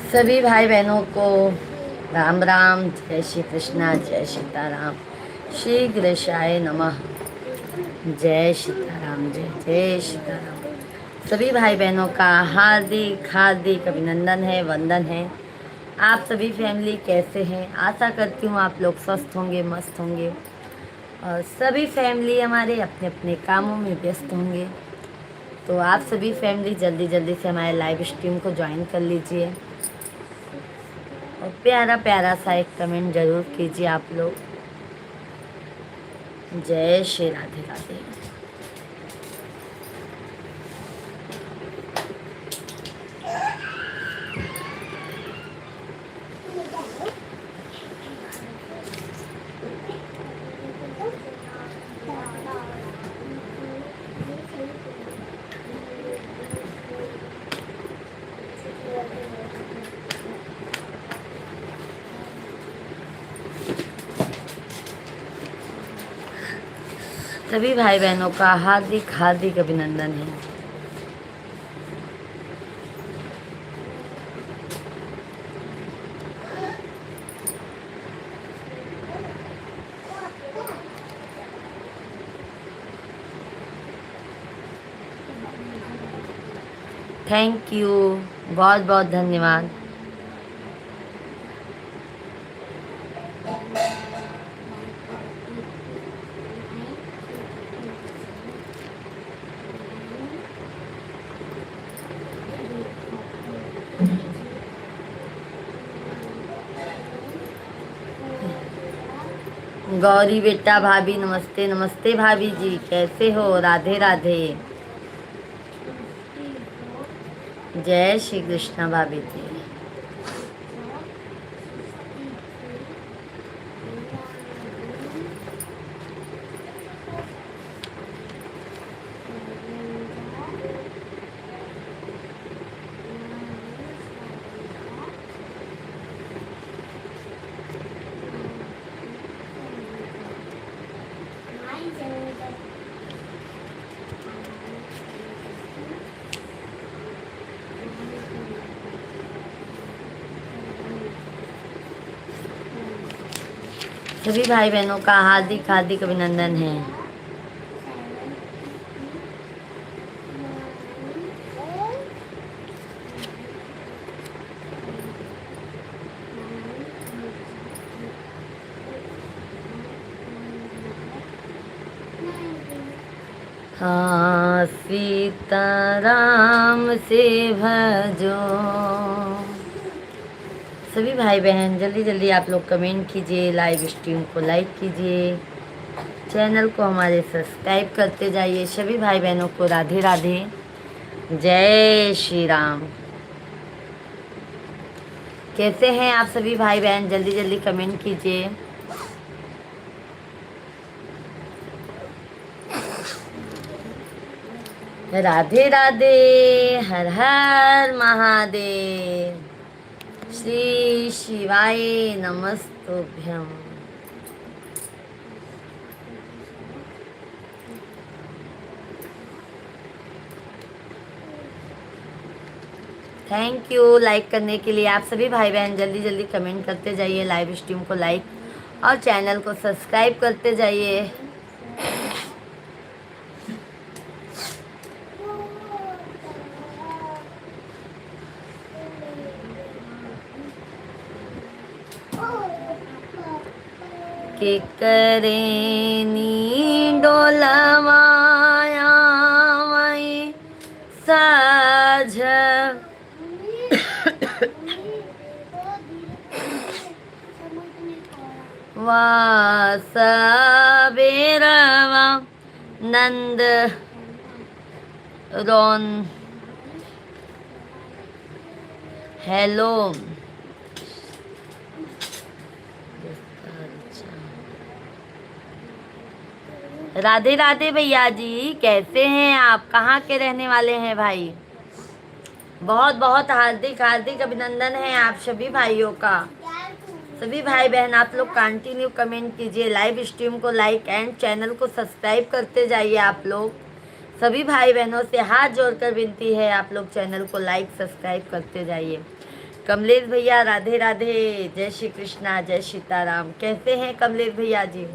सभी भाई बहनों को राम राम, जय श्री कृष्णा, जय सीताराम, श्री गणेशाय नमः। जय सीताराम, जय जय सीताराम। सभी भाई बहनों का हार्दिक हार्दिक अभिनंदन है, वंदन है। आप सभी फैमिली कैसे हैं? आशा करती हूँ आप लोग स्वस्थ होंगे, मस्त होंगे। और सभी फैमिली हमारे अपने अपने कामों में व्यस्त होंगे। तो आप सभी फैमिली जल्दी जल्दी से हमारे लाइव स्ट्रीम को ज्वाइन कर लीजिए और प्यारा प्यारा सा एक कमेंट जरूर कीजिए आप लोग। जय श्री राधे राधे। सभी भाई बहनों का हार्दिक हार्दिक अभिनंदन है। थैंक यू, बहुत बहुत धन्यवाद। गौरी बेटा, भाभी नमस्ते। नमस्ते भाभी जी, कैसे हो? राधे राधे। जय श्री कृष्ण भाभी जी। सभी भाई बहनों का हार्दिक हार्दिक अभिनंदन है। हाँ, सीताराम से भजो। सभी भाई बहन जल्दी जल्दी आप लोग कमेंट कीजिए, लाइव स्ट्रीम को लाइक कीजिए, चैनल को हमारे सब्सक्राइब करते जाइए। सभी भाई बहनों को राधे राधे, जय श्री राम। कैसे हैं आप सभी भाई बहन? जल्दी जल्दी कमेंट कीजिए। राधे राधे, हर हर महादेव, श्री शिवाय नमस्तुभ्यम। थैंक यू लाइक करने के लिए। आप सभी भाई बहन जल्दी जल्दी कमेंट करते जाइए, लाइव स्ट्रीम को लाइक और चैनल को सब्सक्राइब करते जाइए। के करेनी डोलवाया वही साझ, वासवेरवा नंद रोन। हेलो, राधे राधे भैया जी, कैसे हैं आप? कहाँ के रहने वाले हैं भाई? बहुत बहुत हार्दिक हार्दिक अभिनंदन है आप सभी भाइयों का। सभी भाई बहन आप लोग कंटिन्यू कमेंट कीजिए, लाइव स्ट्रीम को लाइक एंड चैनल को सब्सक्राइब करते जाइए आप लोग। सभी भाई बहनों से हाथ जोड़कर विनती है, आप लोग चैनल को लाइक सब्सक्राइब करते जाइए। कमलेश भैया राधे राधे, जय श्री कृष्णा, जय सीताराम। कैसे हैं कमलेश भैया जी?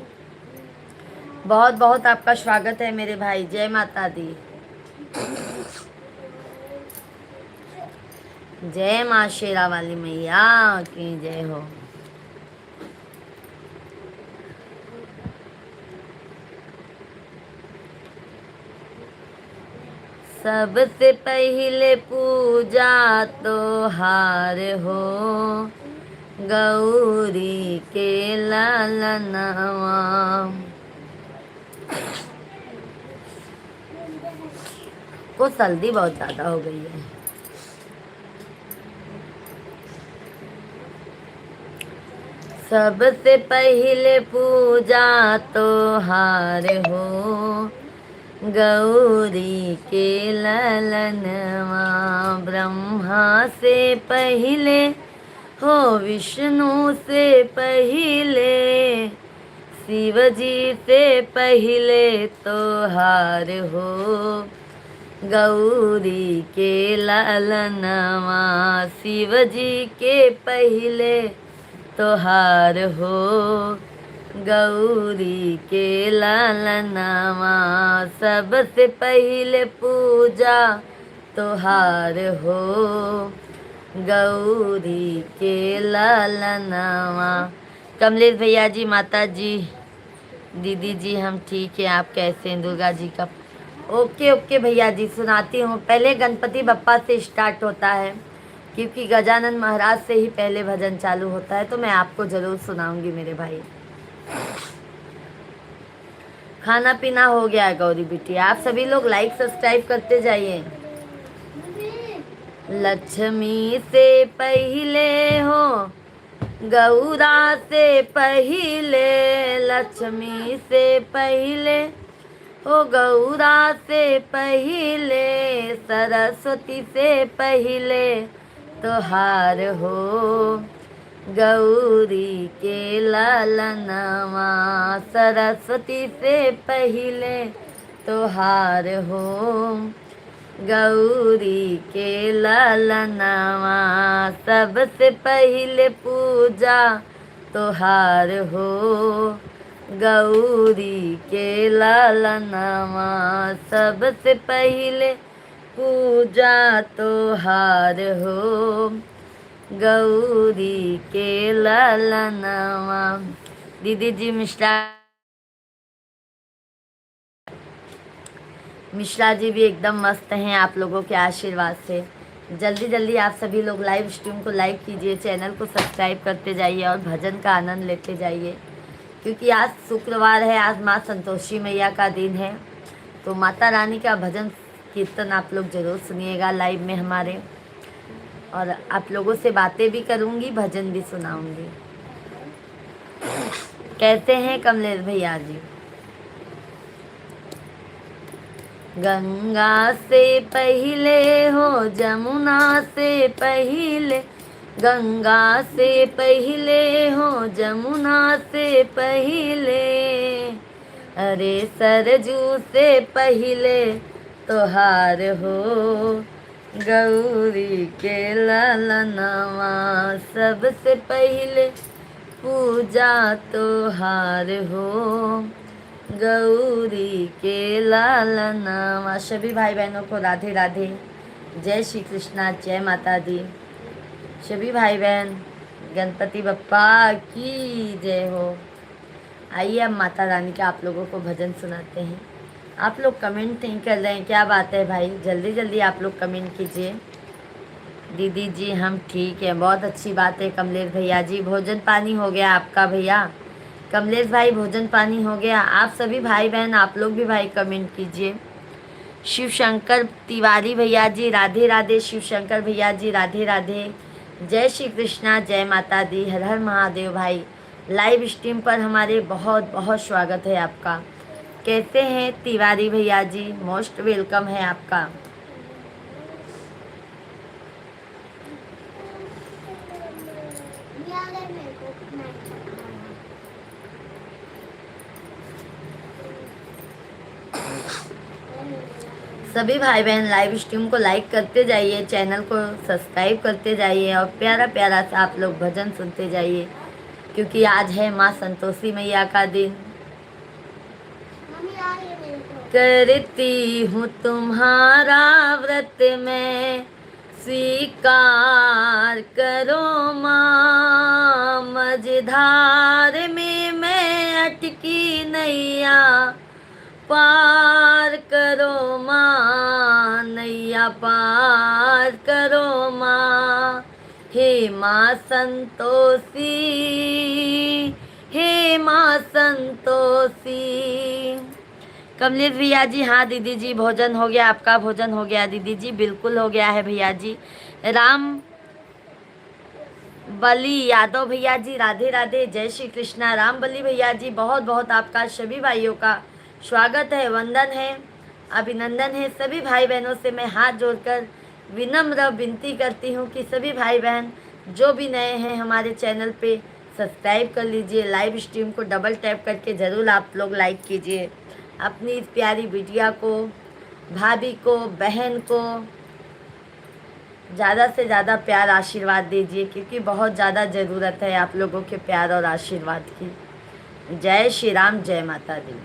बहुत बहुत आपका स्वागत है मेरे भाई। जय माता दी, जय माँ शेरा वाली मैया की जय हो। सबसे पहले पूजा तो हार हो, गौरी के लालनवा। को सर्दी बहुत ज्यादा हो गई है। सबसे पहले पूजा तो हार हो, गौरी के ललनवा। ब्रह्मा से पहले हो, विष्णु से पहले, शिव जी से पहले तो हार हो, गौरी के ललनवा। शिव जी के पहले तोहार हो, गौरी के लालनवा। सबसे पहले पूजा तोहार हो, गौरी के लालनवा। कमलेश भैया जी, माता जी, दीदी जी, हम ठीक हैं। आप कैसे हैं? दुर्गा जी का ओके ओके भैया जी, सुनाती हूँ। पहले गणपति बप्पा से स्टार्ट होता है, क्योंकि गजानन महाराज से ही पहले भजन चालू होता है, तो मैं आपको जरूर सुनाऊंगी मेरे भाई। खाना पीना हो गया है गौरी बेटी। आप सभी लोग लाइक सब्सक्राइब करते जाइए। लक्ष्मी से पहले हो, गौरा से पहले, लक्ष्मी से पहले हो, गौरा से पहले, सरस्वती से पहले तोहार हो, गौरी के लालनवा। सरस्वती से पहले तोहार हो, गौरी के लालनवा। सबसे पहले पूजा तोहार हो, गौरी के लालनवा। सबसे पहले पूजा तोहार हो, गौरी के लालनवा। दीदी जी मिश्रा जी भी एकदम मस्त हैं आप लोगों के आशीर्वाद से। जल्दी जल्दी आप सभी लोग लाइव स्ट्रीम को लाइक कीजिए, चैनल को सब्सक्राइब करते जाइए और भजन का आनंद लेते जाइए, क्योंकि आज शुक्रवार है, आज माँ संतोषी मैया का दिन है। तो माता रानी का भजन कीर्तन आप लोग जरूर सुनिएगा लाइव में हमारे, और आप लोगों से बातें भी करूँगी, भजन भी सुनाऊँगी। कहते हैं कमलेश भैया जी, गंगा से पहले हो, जमुना से पहले, गंगा से पहले हो, जमुना से पहले, अरे सरजू से पहले तोहार हो, गौरी के लालनवा। सबसे पहले पूजा तोहार हो, गौरी के लालनवा। सभी भाई बहनों को राधे राधे, जय श्री कृष्णा, जय माता दी। सभी भाई बहन गणपति बप्पा की जय हो। आइए अब माता रानी का आप लोगों को भजन सुनाते हैं। आप लोग कमेंट नहीं कर रहे हैं, क्या बात है भाई? जल्दी जल्दी आप लोग कमेंट कीजिए। दीदी जी हम ठीक हैं, बहुत अच्छी बात है। कमलेश भैया जी, भोजन पानी हो गया आपका? भैया कमलेश भाई, भोजन पानी हो गया? आप सभी भाई बहन आप लोग भी भाई कमेंट कीजिए। शिव शंकर तिवारी भैया जी राधे राधे, शिव शंकर भैया जी राधे राधे, जय श्री कृष्णा, जय माता दी, हर हर महादेव। भाई लाइव स्ट्रीम पर हमारे बहुत बहुत स्वागत है आपका। कैसे हैं तिवारी भैया जी? मोस्ट वेलकम है आपका। सभी भाई बहन लाइव स्ट्रीम को लाइक करते जाइए, चैनल को सब्सक्राइब करते जाइए और प्यारा प्यारा सा आप लोग भजन सुनते जाइए, क्योंकि आज है माँ संतोषी मैया का दिन। करती हूँ तुम्हारा व्रत में, स्वीकार करो माँ। मझधार में मैं अटकी नैया, पार करो माँ, नैया पार करो माँ। हे माँ संतोषी, हे माँ संतोषी। कमलेश भैया जी, हाँ दीदी जी, भोजन हो गया? आपका भोजन हो गया दीदी जी? बिल्कुल हो गया है भैया जी। राम बली यादव भैया जी, राधे राधे, जय श्री कृष्णा। राम बली भैया जी, बहुत बहुत आपका सभी भाइयों का स्वागत है, वंदन है, अभिनंदन है। सभी भाई बहनों से मैं हाथ जोड़कर विनम्र विनती करती हूँ कि सभी भाई बहन जो भी नए हैं हमारे चैनल पे सब्सक्राइब कर लीजिए, लाइव स्ट्रीम को डबल टैप करके ज़रूर आप लोग लाइक कीजिए। अपनी इस प्यारी बिटिया को, भाभी को, बहन को ज़्यादा से ज़्यादा प्यार आशीर्वाद दीजिए, क्योंकि बहुत ज़्यादा ज़रूरत है आप लोगों के प्यार और आशीर्वाद की। जय श्री राम, जय माता दी।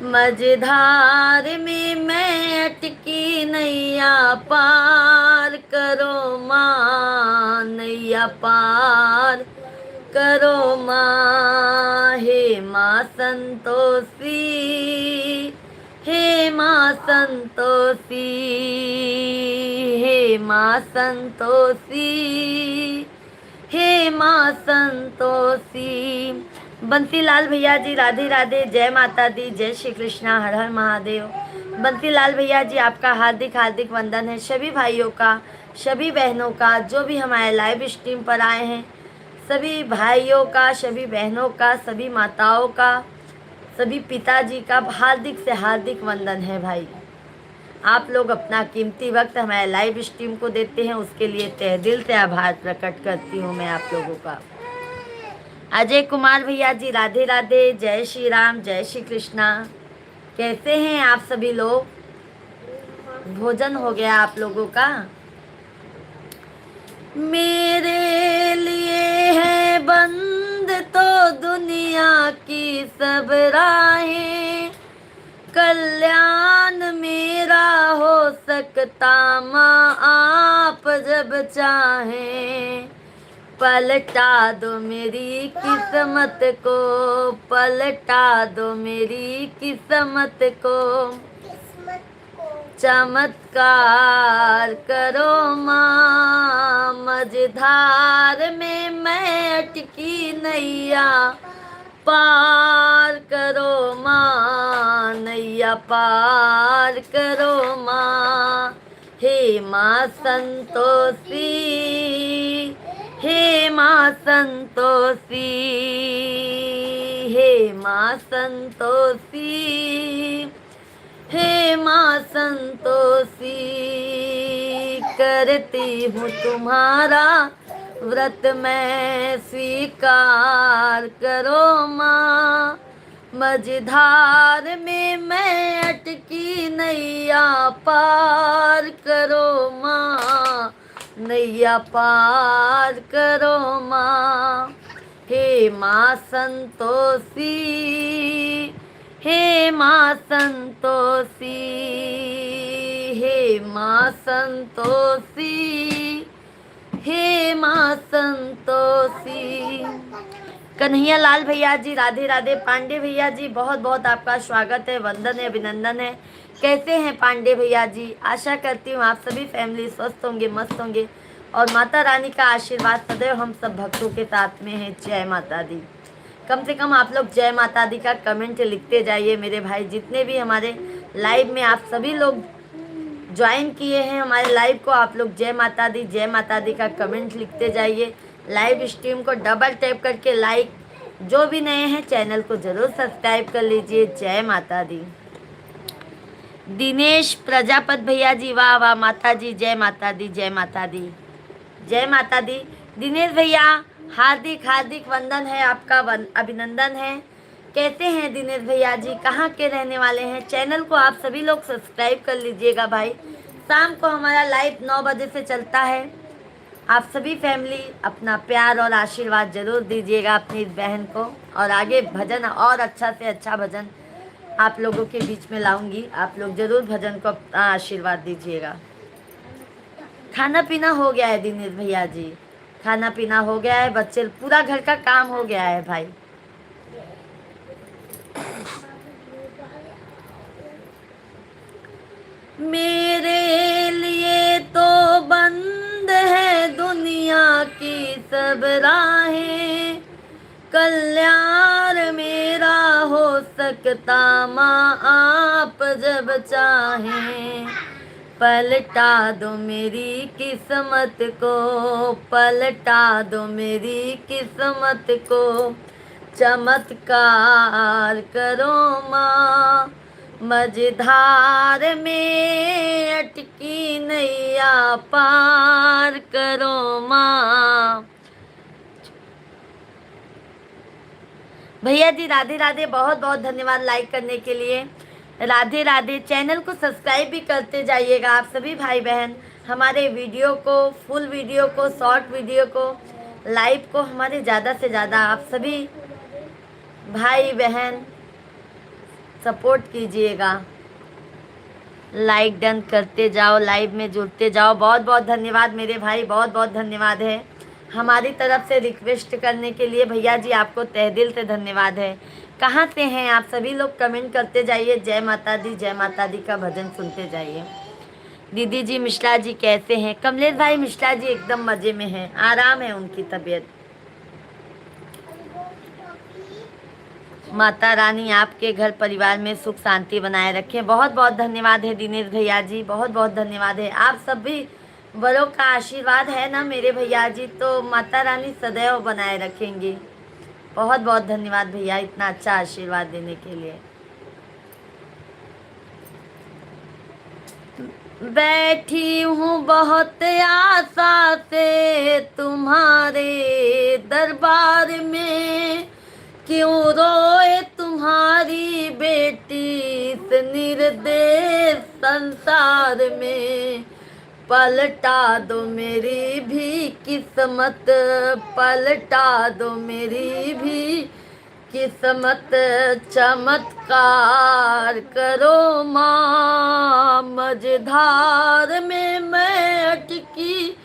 मझधार में मैं अटकी नैया, पार करो माँ, नैया पार करो माँ। हे माँ संतोषी, हे माँ संतोषी, हे माँ संतोषी, हे माँ संतोषी। बंसीलाल भैया जी, राधे राधे, जय माता दी, जय श्री कृष्णा, हर हर महादेव। बंसीलाल भैया जी, आपका हार्दिक हार्दिक वंदन है। सभी भाइयों का, सभी बहनों का, जो भी हमारे लाइव स्ट्रीम पर आए हैं, सभी भाइयों का, सभी बहनों का, सभी माताओं का, सभी पिताजी का हार्दिक से हार्दिक वंदन है भाई। आप लोग अपना कीमती वक्त हमारे लाइव स्ट्रीम को देते हैं, उसके लिए तहे दिल से आभार प्रकट करती हूँ मैं आप लोगों का। अजय कुमार भैया जी, राधे राधे, जय श्री राम, जय श्री कृष्णा। कैसे हैं आप सभी लोग? भोजन हो गया आप लोगों का? मेरे लिए है बंद तो दुनिया की सब राहें, कल्याण मेरा हो सकता माँ आप जब चाहें। पलटा दो मेरी किस्मत को, पलटा दो मेरी किस्मत को, चमत्कार करो माँ। मझधार में मैं अटकी नैया, पार करो माँ, नैया पार करो माँ। हे माँ संतोषी, हे माँ संतोषी, हे माँ संतोषी, हे माँ संतोषी। करती हूँ तुम्हारा व्रत मैं, स्वीकार करो माँ। मझधार में मैं अटकी नैया, पार करो माँ, नैया पार करो माँ। हे माँ संतोषी, हे माँ संतोषी, हे माँ संतोषी, हे माँ संतोषी। कन्हैया लाल भैया जी, राधे राधे। पांडे भैया जी, बहुत बहुत आपका स्वागत है, वंदन है, अभिनंदन है। कैसे हैं पांडे भैया जी? आशा करती हूँ आप सभी फैमिली स्वस्थ होंगे, मस्त होंगे और माता रानी का आशीर्वाद सदैव हम सब भक्तों के साथ में है। जय माता दी। कम से कम आप लोग जय माता दी का कमेंट लिखते जाइए मेरे भाई। जितने भी हमारे लाइव में आप सभी लोग ज्वाइन किए हैं हमारे लाइव को, आप लोग जय माता दी का कमेंट लिखते जाइए। लाइव स्ट्रीम को डबल टैप करके लाइक, जो भी नए हैं चैनल को जरूर सब्सक्राइब कर लीजिए। जय माता दी। दिनेश प्रजापत भैया जी, वाह वाह माता जी, जय माता दी, जय माता दी, जय माता दी। दिनेश भैया, हार्दिक हार्दिक वंदन है आपका, अभिनंदन है। कैसे हैं दिनेश भैया जी, कहाँ के रहने वाले हैं? चैनल को आप सभी लोग सब्सक्राइब कर लीजिएगा भाई। शाम को हमारा लाइव 9 बजे से चलता है। आप सभी फैमिली अपना प्यार और आशीर्वाद जरूर दीजिएगा अपनी इस बहन को, और आगे भजन और अच्छा से अच्छा भजन आप लोगों के बीच में लाऊंगी। आप लोग जरूर भजन को अपना आशीर्वाद दीजिएगा। खाना पीना हो गया है दिनेश भैया जी, खाना पीना हो गया है, बच्चे पूरा घर का काम हो गया है भाई। मेरे लिए तो बंद है दुनिया की सब राहें, कल्याण मेरा हो सकता माँ आप जब चाहें। पलटा दो मेरी किस्मत को, पलटा दो मेरी किस्मत को, चमत्कार करो माँ। मझधार में अटकी नैया पार करो माँ। भैया जी राधे राधे, बहुत बहुत धन्यवाद लाइक करने के लिए। राधे राधे। चैनल को सब्सक्राइब भी करते जाइएगा आप सभी भाई बहन। हमारे वीडियो को, फुल वीडियो को, शॉर्ट वीडियो को, लाइव को हमारे ज़्यादा से ज़्यादा आप सभी भाई बहन सपोर्ट कीजिएगा। लाइक डन करते जाओ, लाइव में जुड़ते जाओ। बहुत बहुत धन्यवाद मेरे भाई, बहुत बहुत धन्यवाद है हमारी तरफ से रिक्वेस्ट करने के लिए। भैया जी आपको तहे दिल से धन्यवाद है। कहाँ से हैं आप सभी लोग? कमेंट करते जाइए। जय माता दी, जय माता दी का भजन सुनते जाइए। दीदी जी मिश्रा जी कैसे हैं? कमलेश भाई मिश्रा जी एकदम मज़े में हैं, आराम है उनकी तबीयत। माता रानी आपके घर परिवार में सुख शांति बनाए रखें। बहुत बहुत धन्यवाद है दिनेश भैया जी, बहुत बहुत धन्यवाद है। आप सभी बड़ों का आशीर्वाद है ना मेरे भैया जी, तो माता रानी सदैव बनाए रखेंगी। बहुत बहुत धन्यवाद भैया इतना अच्छा आशीर्वाद देने के लिए। बैठी हूँ बहुत आशा से तुम्हारे दरबार में, क्यों रोए तुम्हारी बेटी इस निर्देश संसार में। पलटा दो मेरी भी किस्मत, पलटा दो मेरी भी किस्मत, चमत्कार करो माँ। मझधार में मैं अटकी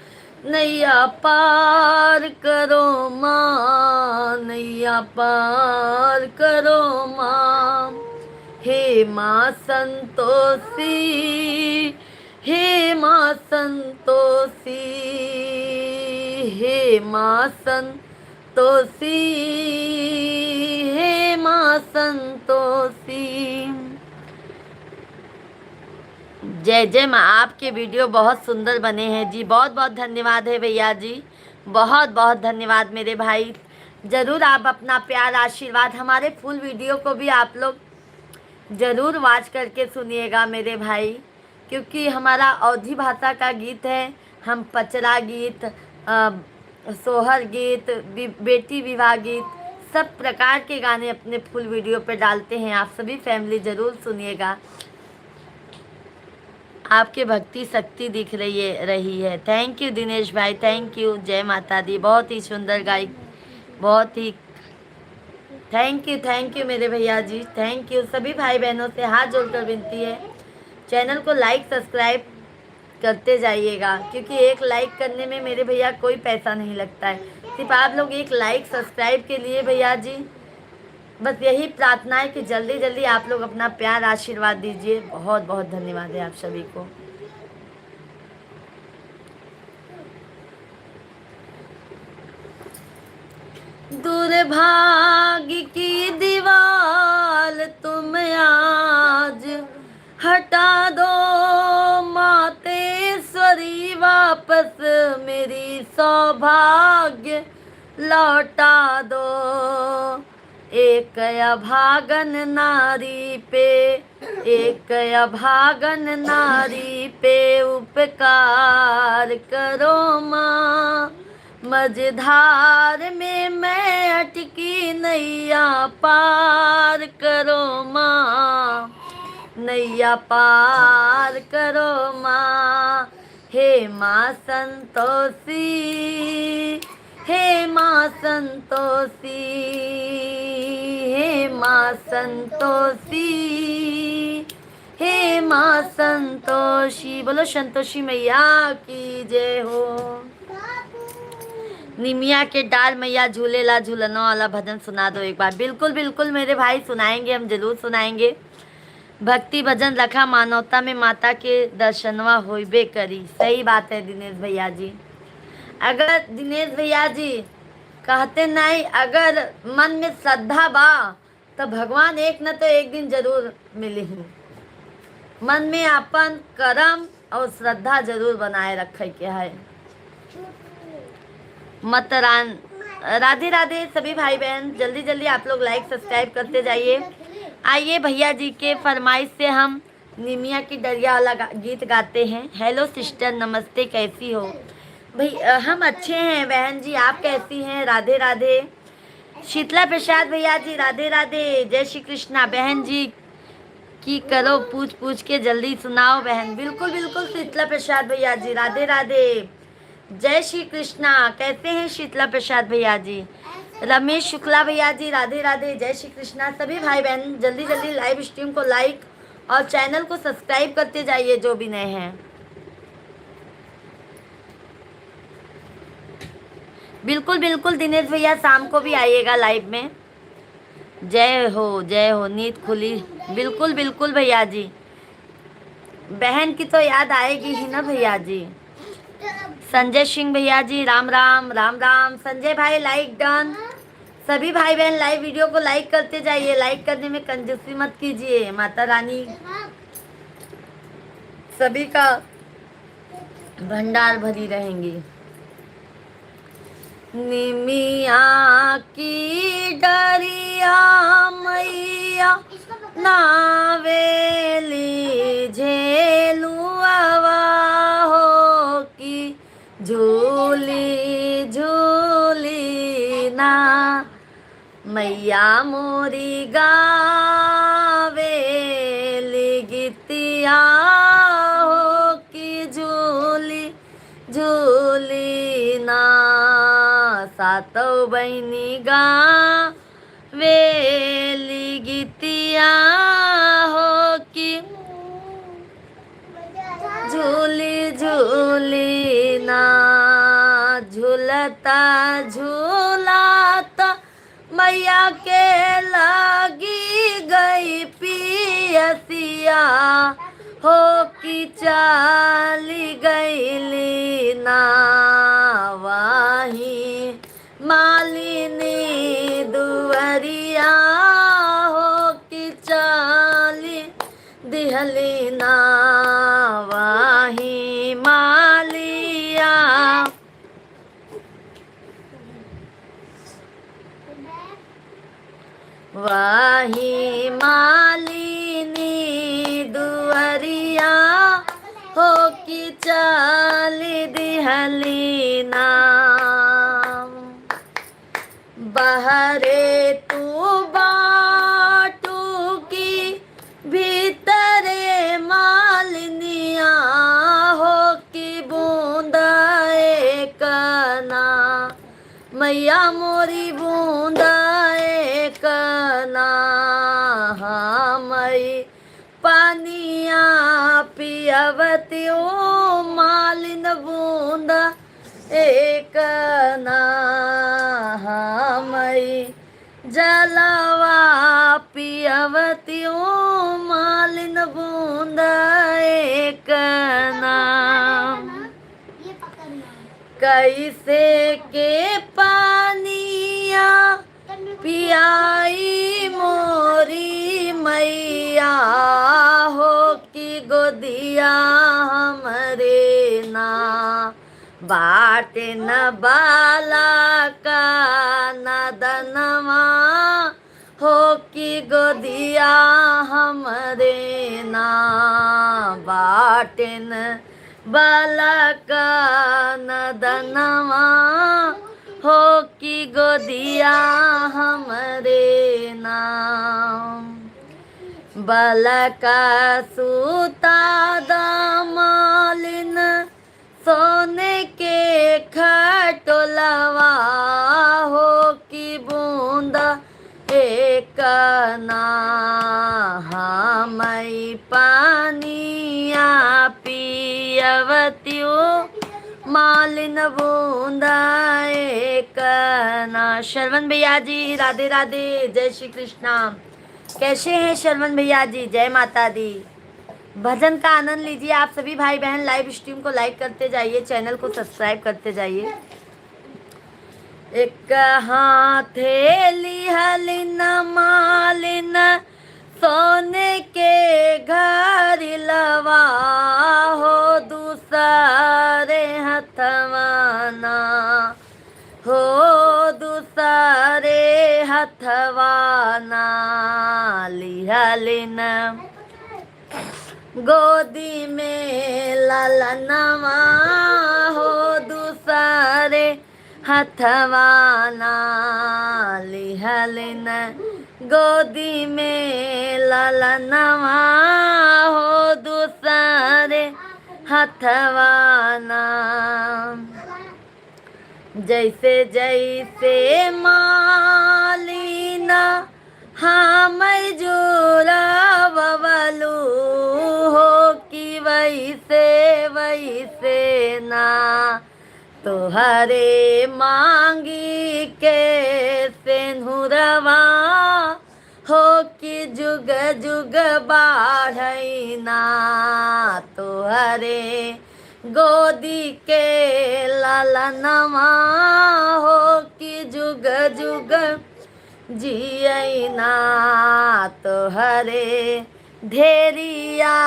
नैया पार करो माँ, नैया पार करो माँ। हे माँ संतोषी, हे माँ संतोषी, हे माँ संतोषी, हे माँ संतोषी। जय जय माँ। आपके वीडियो बहुत सुंदर बने हैं जी, बहुत बहुत धन्यवाद है भैया जी, बहुत बहुत धन्यवाद मेरे भाई। ज़रूर आप अपना प्यार आशीर्वाद, हमारे फुल वीडियो को भी आप लोग ज़रूर वॉच करके सुनिएगा मेरे भाई, क्योंकि हमारा अवधी भाषा का गीत है। हम पचरा गीत, सोहर गीत, बेटी विवाह गीत, सब प्रकार के गाने अपने फुल वीडियो पे डालते हैं। आप सभी फैमिली ज़रूर सुनिएगा। आपके भक्ति शक्ति दिख रही है। थैंक यू दिनेश भाई, थैंक यू। जय माता दी। बहुत ही सुंदर गाई, बहुत ही थैंक यू मेरे भैया जी, थैंक यू। सभी भाई बहनों से हाथ जोड़कर विनती है, चैनल को लाइक सब्सक्राइब करते जाइएगा, क्योंकि एक लाइक करने में मेरे भैया कोई पैसा नहीं लगता है। सिर्फ आप लोग एक लाइक सब्सक्राइब के लिए भैया जी बस यही प्रार्थना है कि जल्दी जल्दी आप लोग अपना प्यार आशीर्वाद दीजिए। बहुत बहुत धन्यवाद है आप सभी को। दुर्भाग्य की दीवार तुम आज हटा दो मातेश्वरी, वापस मेरी सौभाग्य लौटा दो। एक अभागन नारी पे, एक अभागन नारी पे उपकार करो माँ। मझधार में मैं अटकी नैया पार करो माँ, नैया पार करो माँ। हे माँ संतोषी, हे माँ संतोषी, हे माँ संतोषी, हे माँ संतोषी। बोलो संतोषी मैया की जय हो। निमिया के डाल मैया झूलेला झूलनों वाला भजन सुना दो एक बार। बिल्कुल बिल्कुल मेरे भाई, सुनाएंगे, हम जरूर सुनाएंगे। भक्ति भजन रखा मानवता में माता के दर्शनवा होइबे करी। सही बात है दिनेश भैया जी। अगर दिनेश भैया जी कहते नहीं, अगर मन में श्रद्धा बा तो भगवान एक न तो एक दिन जरूर मिले ही। मन में अपन कर्म और श्रद्धा जरूर बनाए रखे के है। राधे राधे सभी भाई बहन, जल्दी जल्दी आप लोग लाइक सब्सक्राइब करते जाइए। आइए भैया जी के फरमाइश से हम निमिया की डरिया वाला गीत गाते हैं। हेलो सिस्टर, नमस्ते, कैसी हो भाई? हम अच्छे हैं बहन जी, आप कैसी हैं? राधे राधे। शीतला प्रसाद भैया जी राधे राधे। जय श्री कृष्णा बहन जी की करो पूछ पूछ के जल्दी सुनाओ बहन। बिल्कुल बिल्कुल शीतला प्रसाद भैया जी राधे राधे। जय श्री कृष्णा, कैसे हैं शीतला प्रसाद भैया जी? रमेश शुक्ला भैया जी राधे राधे। जय श्री कृष्णा। सभी भाई बहन जल्दी जल्दी लाइव स्ट्रीम को लाइक और चैनल को सब्सक्राइब करते जाइए जो भी नए हैं। बिल्कुल बिल्कुल दिनेश भैया, शाम को भी आइएगा लाइव में। जय हो जय हो, नींद खुली। बिल्कुल बिल्कुल भैया जी, बहन की तो याद आएगी ही ना भैया जी। संजय सिंह भैया जी राम राम राम राम। संजय भाई लाइक डन। सभी भाई बहन लाइव वीडियो को लाइक करते जाइए, लाइक करने में कंजूसी मत कीजिए। माता रानी सभी का भंडार भरी रहेंगी। निमिया की डरिया मैया नावेली झेलुआवा हो की झूली झूली ना। मैया मोरी गावेली गीतिया हो की झूली झूली ना। सातों बहनी गावेली गीतिया हो की झूली झूली ना। झूलता झूलाता मैया के लगी गई पियसिया हो की चाली गईली ना। वाही मालिनी दुवरिया हो की चाली दिहली ना। वाही मालिया वाही मालिनी दुवरिया हो की चाली दिहली ना। बहरे तू बाटू की भीतरे मालिनिया हो की बूंदा एक ना। मैया मोरी बूंदा एक ना। मई पानिया पियवती ओ मालिन बूंदा एक ना। मई जलवा पियवती ओ मालिन बूंदा एक ना। कैसे के पानिया पियाई मोरी मैया हो की गोदिया हमरे ना। बाटे न बाला का नदनवा हो की गोदिया हमरे ना। बाटे न बालक नदनवा हो की गोदिया हमरे नाम। बालक सूता दामालिन सोने के खटोलवा हो की बूंदा एक ना हमई पानिया पियवतियो मालिन बूंदा एक ना। श्रवण भैया जी राधे राधे, जय श्री कृष्णा। कैसे हैं श्रवण भैया जी? जय माता दी। भजन का आनंद लीजिए आप सभी भाई बहन। लाइव स्ट्रीम को लाइक करते जाइए, चैनल को सब्सक्राइब करते जाइए। एक हाथे लिहलिन मालिन सोने के घर लवा हो दूसरे हथवाना हो दूसरे हथवाना लिहलिन गोदी में ललनवा हो दूसरे हथवाना लिहलिन गोदी में ललनवा हो दूसरे हथवाना। जैसे जैसे मालिना हम जोरा बबलू हो कि वैसे वैसे ना तोहरे मांगी के सेनुरवा हो कि जुग जुग बाढ़ना तोहरे गोदी के ललनवा हो कि जुग जुग जियना तोहरे धेरिया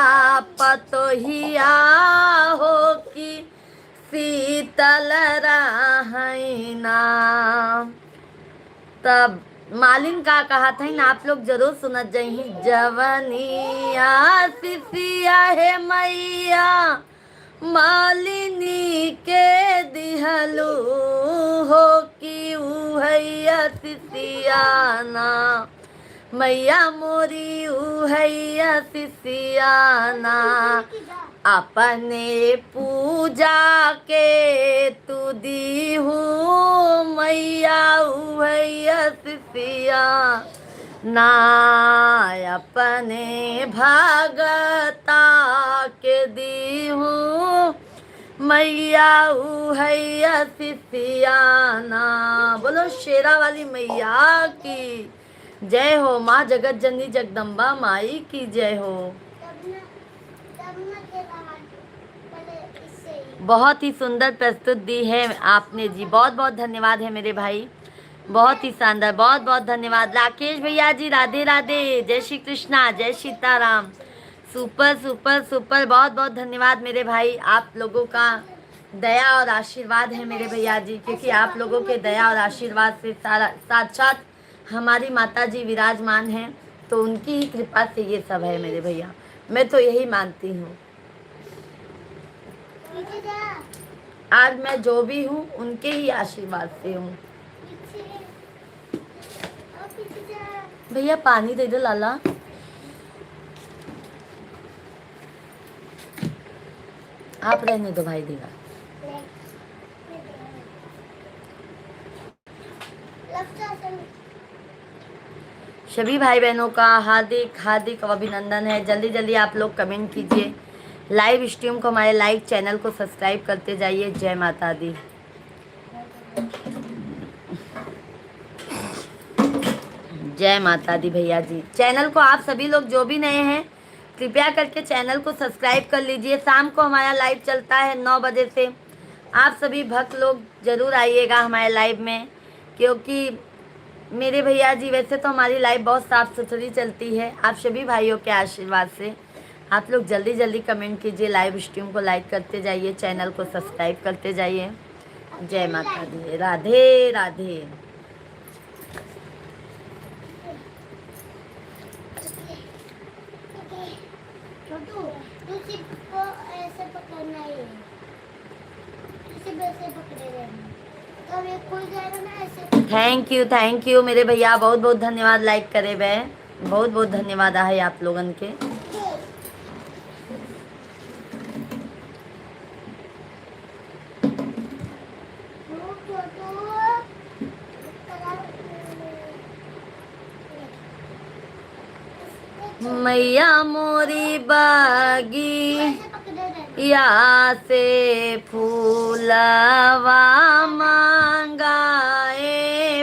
पतोहिया हो कि शीतल रहना। तब मालिन का कहा था ना, आप लोग जरूर सुनत जाइए। जवनिया सिसिया है मैया मालिनी के दिहलू हो कि उहैया सिसियाना मैया मोरी उहैया सिसियाना। अपने पूजा के तू दीहू मैया उहैया सिसिया ना अपने भगता के दीहू मैया उहैया सिसियाना। बोलो शेरा वाली मैया की जय हो। माँ जगत जननी जगदम्बा माई की जय हो। बहुत ही सुंदर प्रस्तुत दी है आपने जी, बहुत बहुत धन्यवाद है मेरे भाई, बहुत ही शानदार, बहुत बहुत धन्यवाद। राकेश भैया जी राधे राधे, जय श्री कृष्णा, जय सीताराम। सुपर सुपर सुपर, बहुत बहुत धन्यवाद मेरे भाई। आप लोगों का दया और आशीर्वाद है मेरे भैया जी, क्योंकि आप लोगों के दया और आशीर्वाद से सारा साक्षात हमारी माता जी विराजमान हैं, तो उनकी ही कृपा से ये सब है मेरे भैया। मैं तो यही मानती हूँ। आज मैं जो भी हूँ उनके ही आशीर्वाद से हूँ। भैया पानी दे दो लाला। आप रहने दो भाई देगा। सभी भाई बहनों का हार्दिक हार्दिक अभिनंदन है। जल्दी जल्दी आप लोग कमेंट कीजिए। लाइव स्ट्रीम को हमारे लाइक चैनल को सब्सक्राइब करते जाइए। जय माता दी। जय माता दी भैया जी। चैनल को आप सभी लोग जो भी नए हैं कृपया करके चैनल को सब्सक्राइब कर लीजिए। शाम को हमारा लाइव चलता है 9 बजे से। आप सभी भक्त लोग जरूर आइएगा हमारे लाइव में, क्योंकि मेरे भैया जी वैसे तो हमारी लाइव बहुत साफ़ सुथरी चलती है। आप सभी भाइयों के आशीर्वाद से आप लोग जल्दी जल्दी कमेंट कीजिए, लाइव स्ट्रीम को लाइक करते जाइए, चैनल को सब्सक्राइब करते जाइए। जय माता दी। राधे राधे। छोटू, तू सिर्फ को ऐसे पकड़ना है। थैंक यू मेरे भैया, बहुत बहुत धन्यवाद लाइक करे वे, बहुत बहुत धन्यवाद है आप लोगन के। मैया मोरी बागी या से फूलवा मांगाए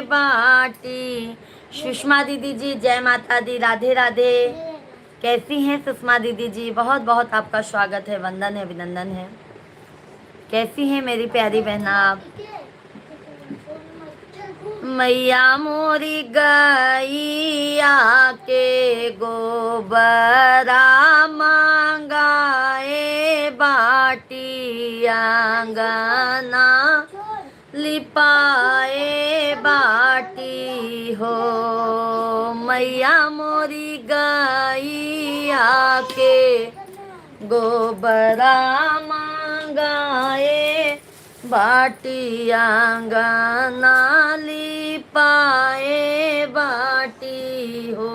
बाटी। सुषमा दीदी जी जय माता दी, राधे राधे। कैसी हैं सुषमा दीदी जी? बहुत बहुत आपका स्वागत है, वंदन है, अभिनंदन है। कैसी हैं मेरी प्यारी बहना आप? मैया मोरी गैया के गोबरा मांगाए बाटी आंगना लिपाए बाटी हो। मैया मोरी गैया के गोबरा मांगाए बाटी आंगना लिपाए बाटी हो।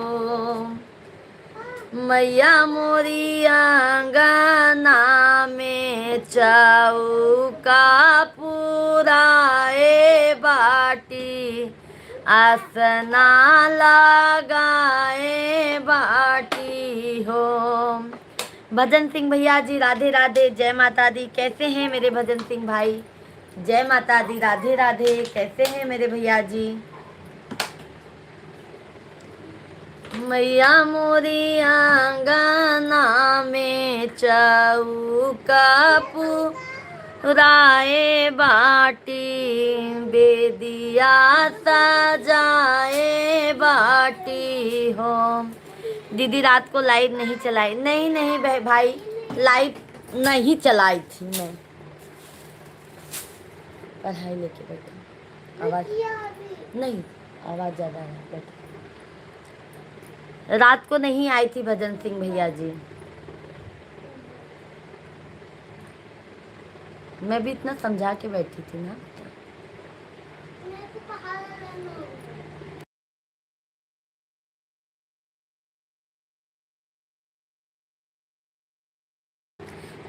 मैया मोरी आंगना में चौका पुराए बाटी आसना लगाए बाटी हो। भजन सिंह भैया जी राधे राधे, जय माता दी। कैसे हैं मेरे भजन सिंह भाई? जय माता दी, राधे राधे। कैसे हैं मेरे भैया जी? मैया मोरी आंगना में चौका पुराए बाटी बेदिया सजाए बाटी हो। दीदी रात को लाइव नहीं चलाई? नहीं नहीं भाई, लाइव नहीं चलाई थी, मैं पढ़ाई लेके बैठा। आवाज नहीं, आवाज ज़्यादा है, बैठा। रात को नहीं आई थी भजन सिंह भैया जी, मैं भी इतना समझा के बैठी थी ना।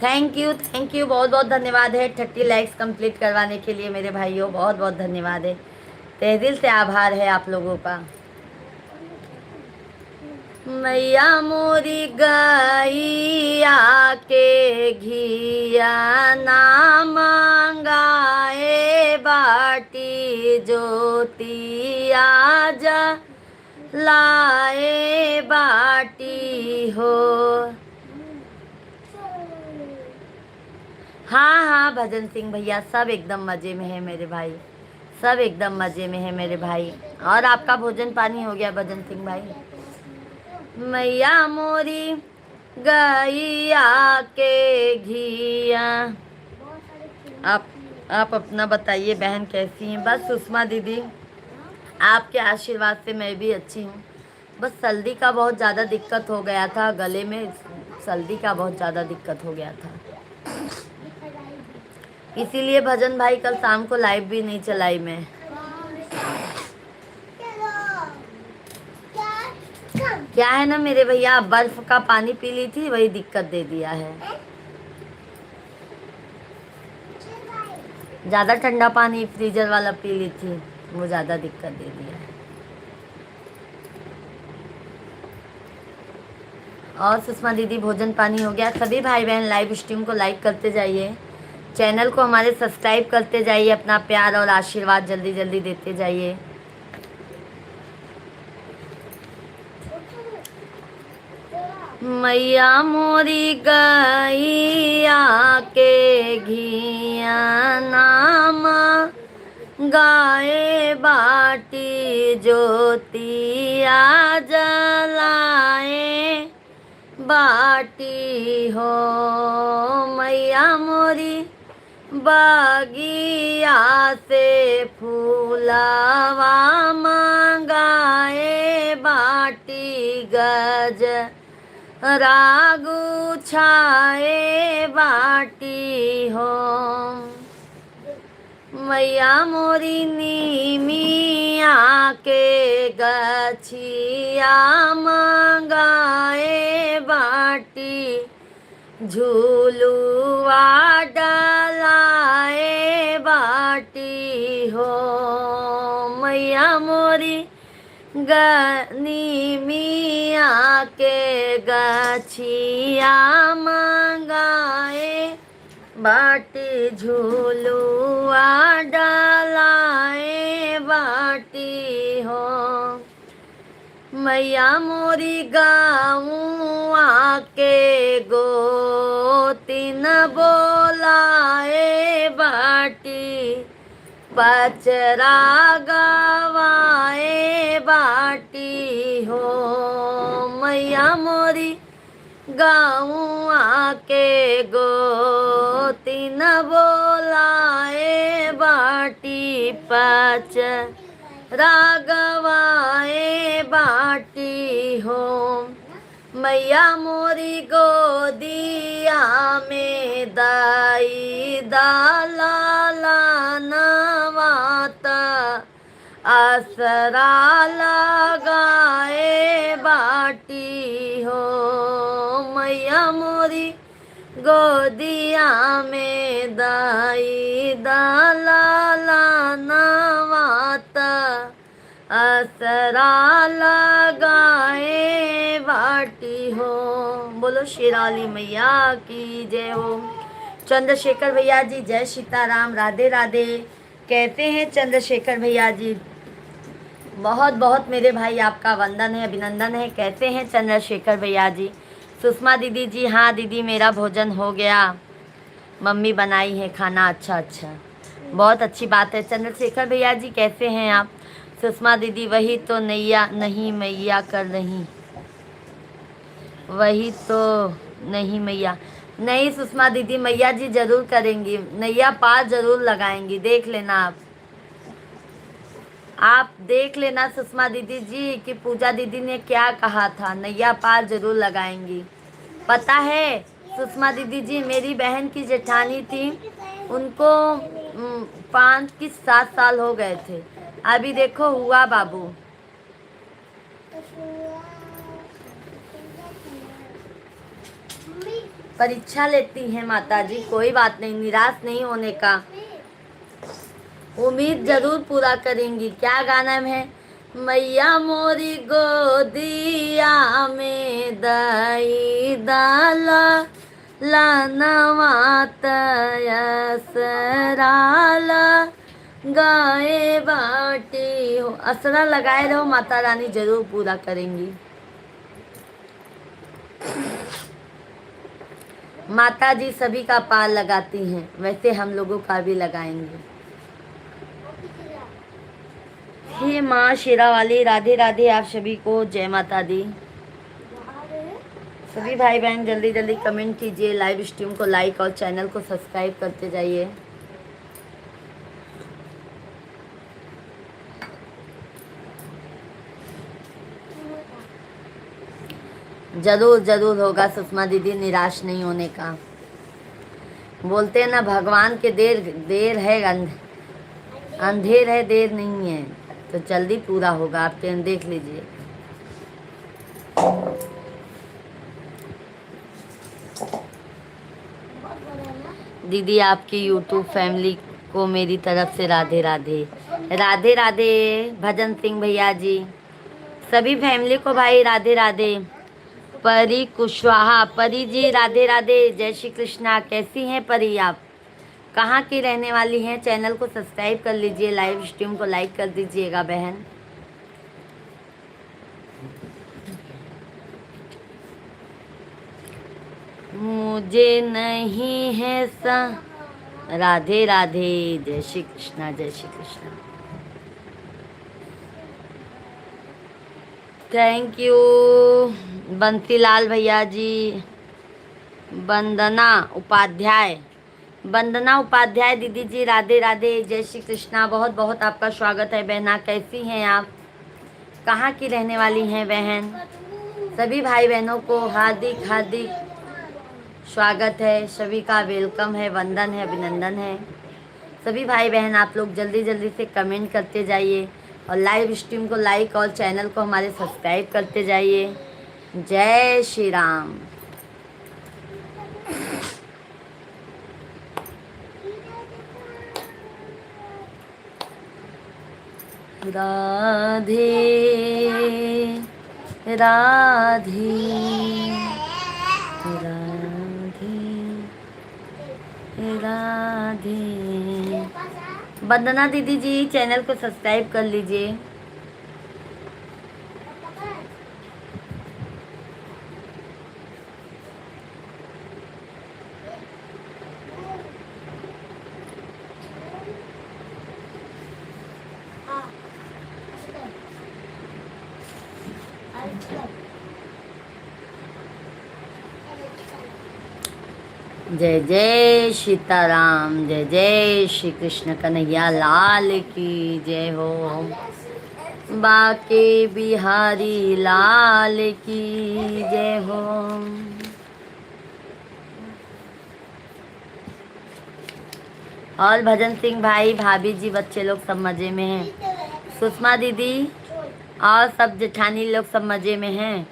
थैंक यू, बहुत बहुत धन्यवाद है 30 लाइक्स कंप्लीट करवाने के लिए मेरे भाइयों, बहुत बहुत धन्यवाद है, तहे दिल से आभार है आप लोगों का। मैया मोरी गैया के घिया ना मांगाए बाटी ज्योतिया जा लाए बाटी हो। हाँ हाँ भजन सिंह भैया, सब एकदम मज़े में है मेरे भाई, सब एकदम मज़े में है मेरे भाई। और आपका भोजन पानी हो गया भजन सिंह भाई? मैया मोरी गैया के घिया। आप अपना बताइए बहन, कैसी हैं? बस सुषमा दीदी आपके आशीर्वाद से मैं भी अच्छी हूँ। बस सर्दी का बहुत ज़्यादा दिक्कत हो गया था, गले में सर्दी का बहुत ज़्यादा दिक्कत हो गया था, इसीलिए भजन भाई कल शाम को लाइव भी नहीं चलाई मैं। क्या है ना मेरे भैया, बर्फ का पानी पी ली थी, वही दिक्कत दे दिया है। ज़्यादा ठंडा पानी फ्रीजर वाला पी ली थी, वो ज़्यादा दिक्कत दे दिया है। और सुषमा दीदी भोजन पानी हो गया? सभी भाई बहन लाइव स्ट्रीम को लाइक करते जाइए, चैनल को हमारे सब्सक्राइब करते जाइए, अपना प्यार और आशीर्वाद जल्दी जल्दी देते जाइए। मैया मोरी गैया के घिया नाम गाए बाटी ज्योतिया जलाए बाटी हो। मैया मोरी बगिया से फूलवा मंगाए बाटी गज रागु छाए बाटी हो। मैया मोरी नीमिया के गछिया मंगाए बाटी झूलुआ डलाए बाटी हो। मैया मोरी गनी मिया के गछिया मंगाए बाटी झूलुआ डलाए बाटी हो। मैया मोरी गाँवा के गोतिन बोलाए बाटी पचरा गवाए बाटी हो। मैया मोरी गाँवा के गोतिन बोलाए बाटी पचरा गवाए बाटी हो। मैया मोरी गोदिया में दाई दाला नवाता आसरा लगाए बाटी हो। मैया मोरी गोदिया में दाई दाला नवाता आसरा लगाए बाटी हो। बोलो शेराली मैया की जय हो। चंद्रशेखर भैया जी जय सीताराम, राधे राधे। कहते हैं चंद्रशेखर भैया जी, बहुत बहुत मेरे भाई आपका वंदन है, अभिनंदन है। कहते हैं चंद्रशेखर भैया जी। सुषमा दीदी जी, हाँ दीदी मेरा भोजन हो गया, मम्मी बनाई है खाना। अच्छा अच्छा, बहुत अच्छी बात है। चंद्रशेखर भैया जी कैसे हैं आप? सुषमा दीदी, वही तो नैया नहीं मैया कर रही, वही तो नहीं मैया। नहीं सुषमा दीदी, मैया जी जरूर करेंगी, नैया पार जरूर लगाएंगी। देख लेना आप देख लेना सुषमा दीदी जी कि पूजा दीदी ने क्या कहा था, नैया पार जरूर लगाएंगी। पता है सुषमा दीदी जी, मेरी बहन की जेठानी थी, उनको 5 की 7 साल हो गए थे, अभी देखो हुआ बाबू। परीक्षा लेती हैं माता जी, कोई बात नहीं, निराश नहीं होने का, उम्मीद जरूर पूरा करेंगी। क्या गाना है? मैया मोरी गोदिया में दई दाला लानवातयसराला गाए बाटी हो। असरा लगाए रहो, माता रानी जरूर पूरा करेंगी। माता जी सभी का पार लगाती हैं, वैसे हम लोगों का भी लगाएंगे। हे माँ शेरा वाली, राधे राधे आप सभी को, जय माता दी। सभी भाई बहन जल्दी जल्दी कमेंट कीजिए, लाइव स्ट्रीम को लाइक और चैनल को सब्सक्राइब करते जाइए। जरूर जरूर होगा सुषमा दीदी, निराश नहीं होने का। बोलते हैं ना भगवान के देर है अंधेर है, देर नहीं है, तो जल्दी पूरा होगा। आप देख लीजिए। दीदी आपकी यूट्यूब फैमिली को मेरी तरफ से राधे राधे। राधे राधे भजन सिंह भैया जी, सभी फैमिली को भाई राधे राधे। परी कुशवाहा, परी जी राधे राधे, जय श्री कृष्णा। कैसी हैं परी आप? कहाँ की रहने वाली हैं? चैनल को सब्सक्राइब कर लीजिए, लाइव स्ट्रीम को लाइक कर दीजिएगा बहन। मुझे नहीं है सा। राधे राधे, जय श्री कृष्णा, जय श्री कृष्णा। थैंक यू बंसीलाल भैया जी। वंदना उपाध्याय, वंदना उपाध्याय दीदी जी राधे राधे, जय श्री कृष्णा। बहुत बहुत आपका स्वागत है बहना। कैसी हैं आप? कहाँ की रहने वाली हैं बहन? सभी भाई बहनों को हार्दिक हार्दिक स्वागत है, सभी का वेलकम है, वंदन है, अभिनंदन है। सभी भाई बहन आप लोग जल्दी जल्दी से कमेंट करते जाइए और लाइव स्ट्रीम को लाइक और चैनल को हमारे सब्सक्राइब करते जाइए। जय श्री राम। राधे राधे राधे राधे। वंदना दीदी जी चैनल को सब्सक्राइब कर लीजिए। जय जय सीताराम, जय जय श्री कृष्ण कन्हैया लाल की जय हो। बाके बिहारी लाल की जय हो। और भजन सिंह भाई, भाभी जी, बच्चे लोग सब मजे में हैं। सुषमा दीदी और सब जेठानी लोग सब मजे में हैं।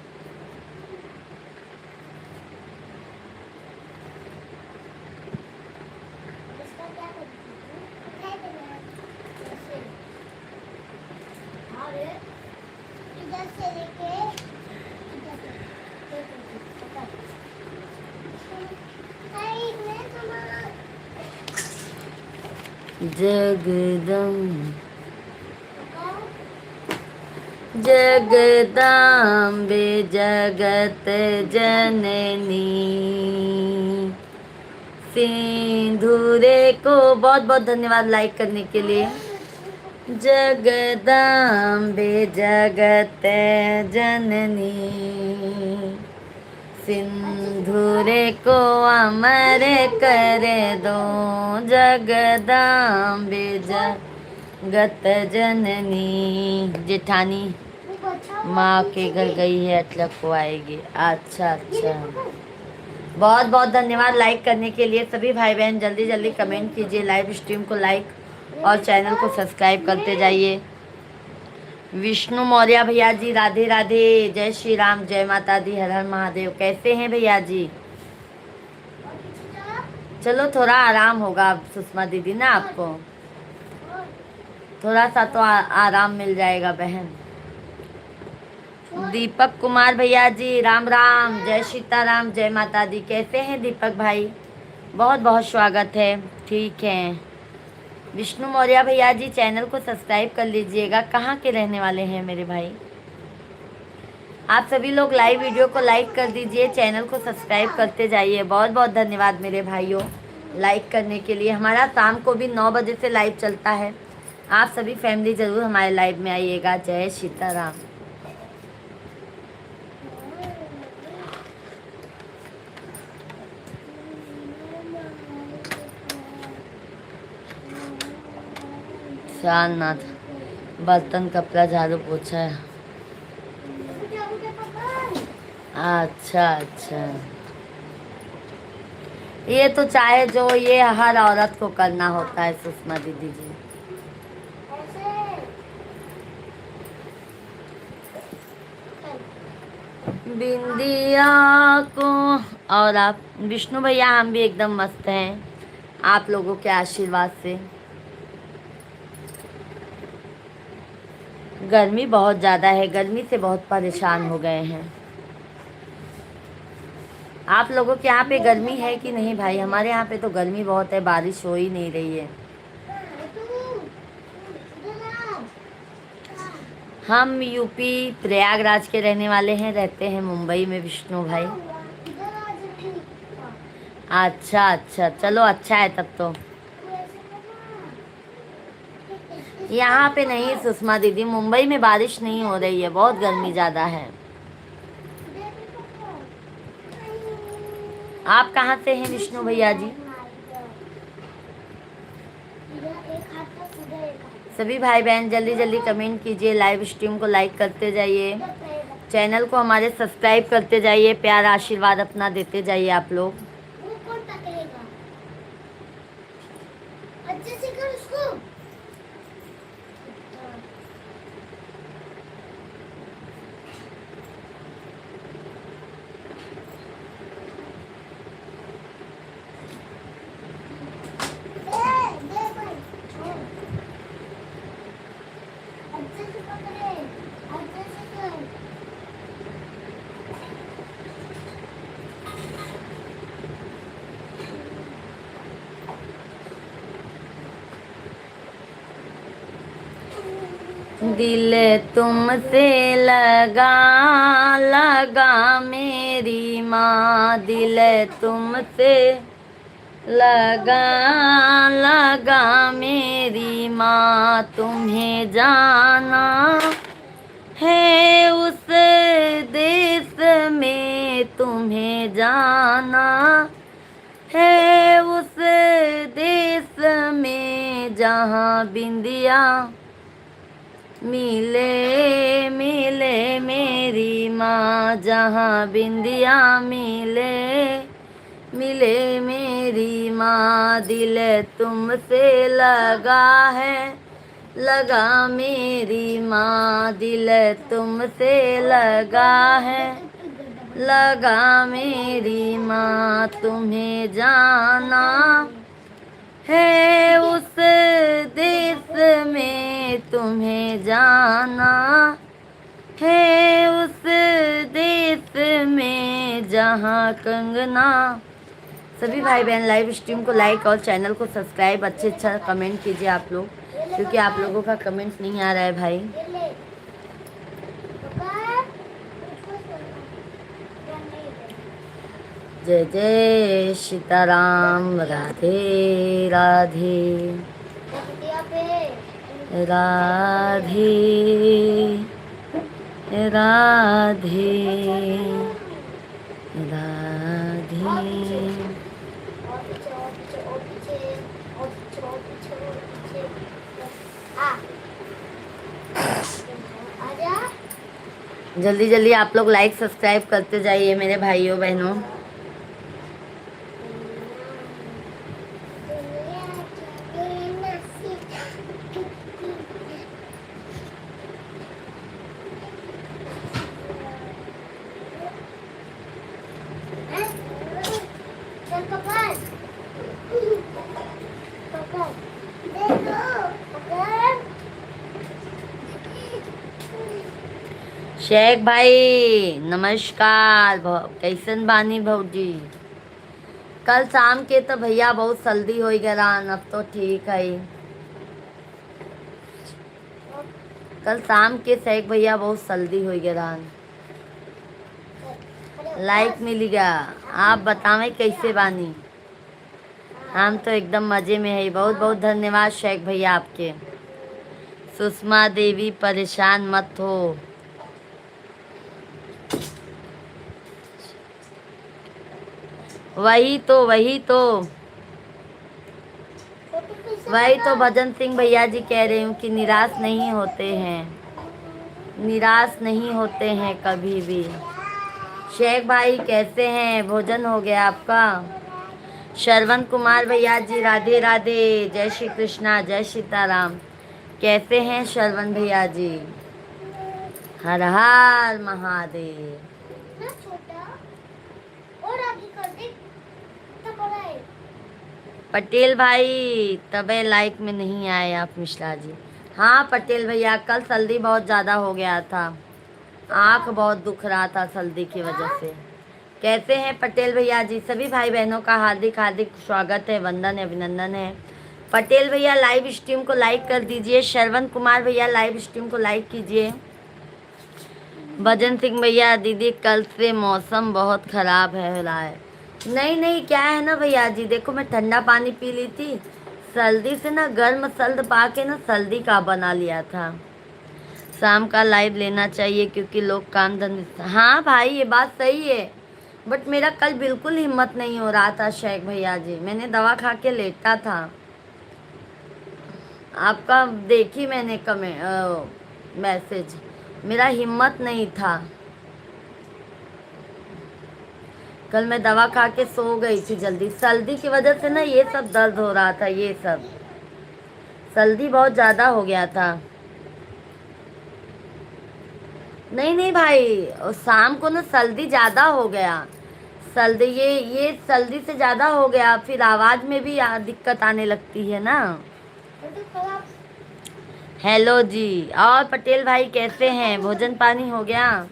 जगदम्ब जगदाम्बे जगत जननी सिंधुरे को बहुत बहुत धन्यवाद लाइक करने के लिए। जगदाम्बे जगत जननी सिंधुरे को अमर कर दो। जगदाम्बे जगत जननी जेठानी माँ के घर गई है, अटलक को आएगी। अच्छा अच्छा, बहुत बहुत धन्यवाद लाइक करने के लिए। सभी भाई बहन जल्दी जल्दी कमेंट कीजिए, लाइव स्ट्रीम को लाइक और चैनल को सब्सक्राइब करते जाइए। विष्णु मौर्य भैया जी राधे राधे, जय श्री राम, जय माता दी, हर हर महादेव। कैसे हैं भैया जी? चलो थोड़ा आराम होगा अब सुषमा दीदी ना, आपको थोड़ा सा तो आराम मिल जाएगा बहन। दीपक कुमार भैया जी राम राम, जय सीताराम, जय माता दी। कैसे हैं दीपक भाई? बहुत बहुत स्वागत है। ठीक है। विष्णु मौर्य भैया जी चैनल को सब्सक्राइब कर लीजिएगा। कहाँ के रहने वाले हैं मेरे भाई? आप सभी लोग लाइव वीडियो को लाइक कर दीजिए, चैनल को सब्सक्राइब करते जाइए। बहुत बहुत धन्यवाद मेरे भाइयों लाइक करने के लिए। हमारा शाम को भी 9 बजे से लाइव चलता है। आप सभी फैमिली ज़रूर हमारे लाइव में आइएगा। जय सीताराम। सारनाथ बर्तन कपड़ा झाड़ू पोछा है। अच्छा अच्छा, ये तो चाहे जो ये हर औरत को करना होता है सुषमा दीदी जी। बिंदिया को। और आप विष्णु भैया? हम भी एकदम मस्त हैं आप लोगों के आशीर्वाद से। गर्मी बहुत ज़्यादा है, गर्मी से बहुत परेशान हो गए हैं। आप लोगों के यहाँ पे गर्मी है कि नहीं भाई? हमारे यहाँ पे तो गर्मी बहुत है, बारिश हो ही नहीं रही है। हम यूपी प्रयागराज के रहने वाले हैं, रहते हैं मुंबई में विष्णु भाई। अच्छा अच्छा, चलो अच्छा है तब तो। यहाँ पे नहीं सुषमा दीदी, मुंबई में बारिश नहीं हो रही है, बहुत गर्मी ज़्यादा है। आप कहाँ से हैं विष्णु भैया जी? सभी भाई बहन जल्दी जल्दी कमेंट कीजिए, लाइव स्ट्रीम को लाइक करते जाइए, चैनल को हमारे सब्सक्राइब करते जाइए, प्यार आशीर्वाद अपना देते जाइए आप लोग। अच्छे से कर उसको। दे भाई। अच्छे से पकड़े, अच्छे से कर। दिल तुमसे लगा लगा मेरी माँ, दिल तुमसे लगा लगा मेरी माँ, तुम्हें जाना है उस देश में, तुम्हें जाना है उस देश में, जहाँ बिंदिया मिले मिले मेरी माँ, जहाँ बिंदिया मिले मिले मेरी माँ, दिल तुमसे लगा है लगा मेरी माँ, दिल तुमसे लगा है लगा मेरी माँ, तुम्हें जाना है उस देश में, तुम्हें जाना है उस देश में, जहाँ कंगना। सभी भाई बहन लाइव स्ट्रीम को लाइक और चैनल को सब्सक्राइब, अच्छा कमेंट कीजिए आप लोग, क्योंकि आप लोगों का कमेंट नहीं आ रहा है भाई। ये ले। पकड़। उसको छोड़ना। या नहीं दे। जय जय सीताराम, राधे राधे बिटिया पे। राधे राधे राधे। और पीछे और पीछे और पीछे और पीछे और पीछे और पीछे। आ। आजा। जल्दी जल्दी आप लोग लाइक सब्सक्राइब करते जाइए मेरे भाइयों बहनों। चल पकड़। पकड़। दे दो। पकड़। शेख भाई नमस्कार, कैसन बानी भौजी? कल शाम के तो भैया बहुत जल्दी हो गया, अब तो ठीक है। कल शाम के शेख भैया बहुत जल्दी हो गया, लाइक मिल गया। आप बतावें कैसे बानी? हम तो एकदम मजे में है। बहुत बहुत धन्यवाद शेख भैया आपके। सुषमा देवी परेशान मत हो, वही तो वही तो भजन सिंह भैया जी कह रही हूँ कि निराश नहीं होते हैं, निराश नहीं होते हैं कभी भी। शेख भाई कैसे हैं? भोजन हो गया आपका? श्रवण कुमार भैया जी राधे राधे, जय श्री कृष्णा, जय सीताराम। कैसे हैं श्रवण भैया जी? हर हर महादेव। ना छोटा और आगे कर दे। तो बड़ा है। पटेल भाई तबे लाइक में नहीं आए आप मिश्रा जी। हाँ पटेल भैया, कल सर्दी बहुत ज़्यादा हो गया था, आँख बहुत दुख रहा था सर्दी की वजह से। कैसे हैं पटेल भैया जी? सभी भाई बहनों का हार्दिक हार्दिक स्वागत है, वंदन है, अभिनंदन है। पटेल भैया लाइव स्ट्रीम को लाइक कर दीजिए, श्रवण कुमार भैया लाइव स्ट्रीम को लाइक कीजिए। भजन सिंह भैया दीदी कल से मौसम बहुत ख़राब है हो रहा है। नहीं नहीं, क्या है ना भैया जी, देखो मैं ठंडा पानी पी ली थी, सर्दी से ना गर्म सल्द पा के ना सर्दी का बना लिया था। शाम का लाइव लेना चाहिए क्योंकि लोग काम धंधे। हाँ भाई ये बात सही है, बट मेरा कल बिल्कुल हिम्मत नहीं हो रहा था शेख भैया जी, मैंने दवा खा के लेटा था। आपका देखी मैंने मैसेज, मेरा हिम्मत नहीं था। कल मैं दवा खा के सो गई थी जल्दी, सर्दी की वजह से ना ये सब दर्द हो रहा था, ये सब सर्दी बहुत ज़्यादा हो गया था। नहीं नहीं भाई, और शाम को ना सर्दी ज़्यादा हो गया। सर्दी ये सर्दी से ज़्यादा हो गया, फिर आवाज़ में भी दिक्कत आने लगती है ना। तो खराब हेलो जी। और पटेल भाई कैसे हैं, भोजन पानी हो गया?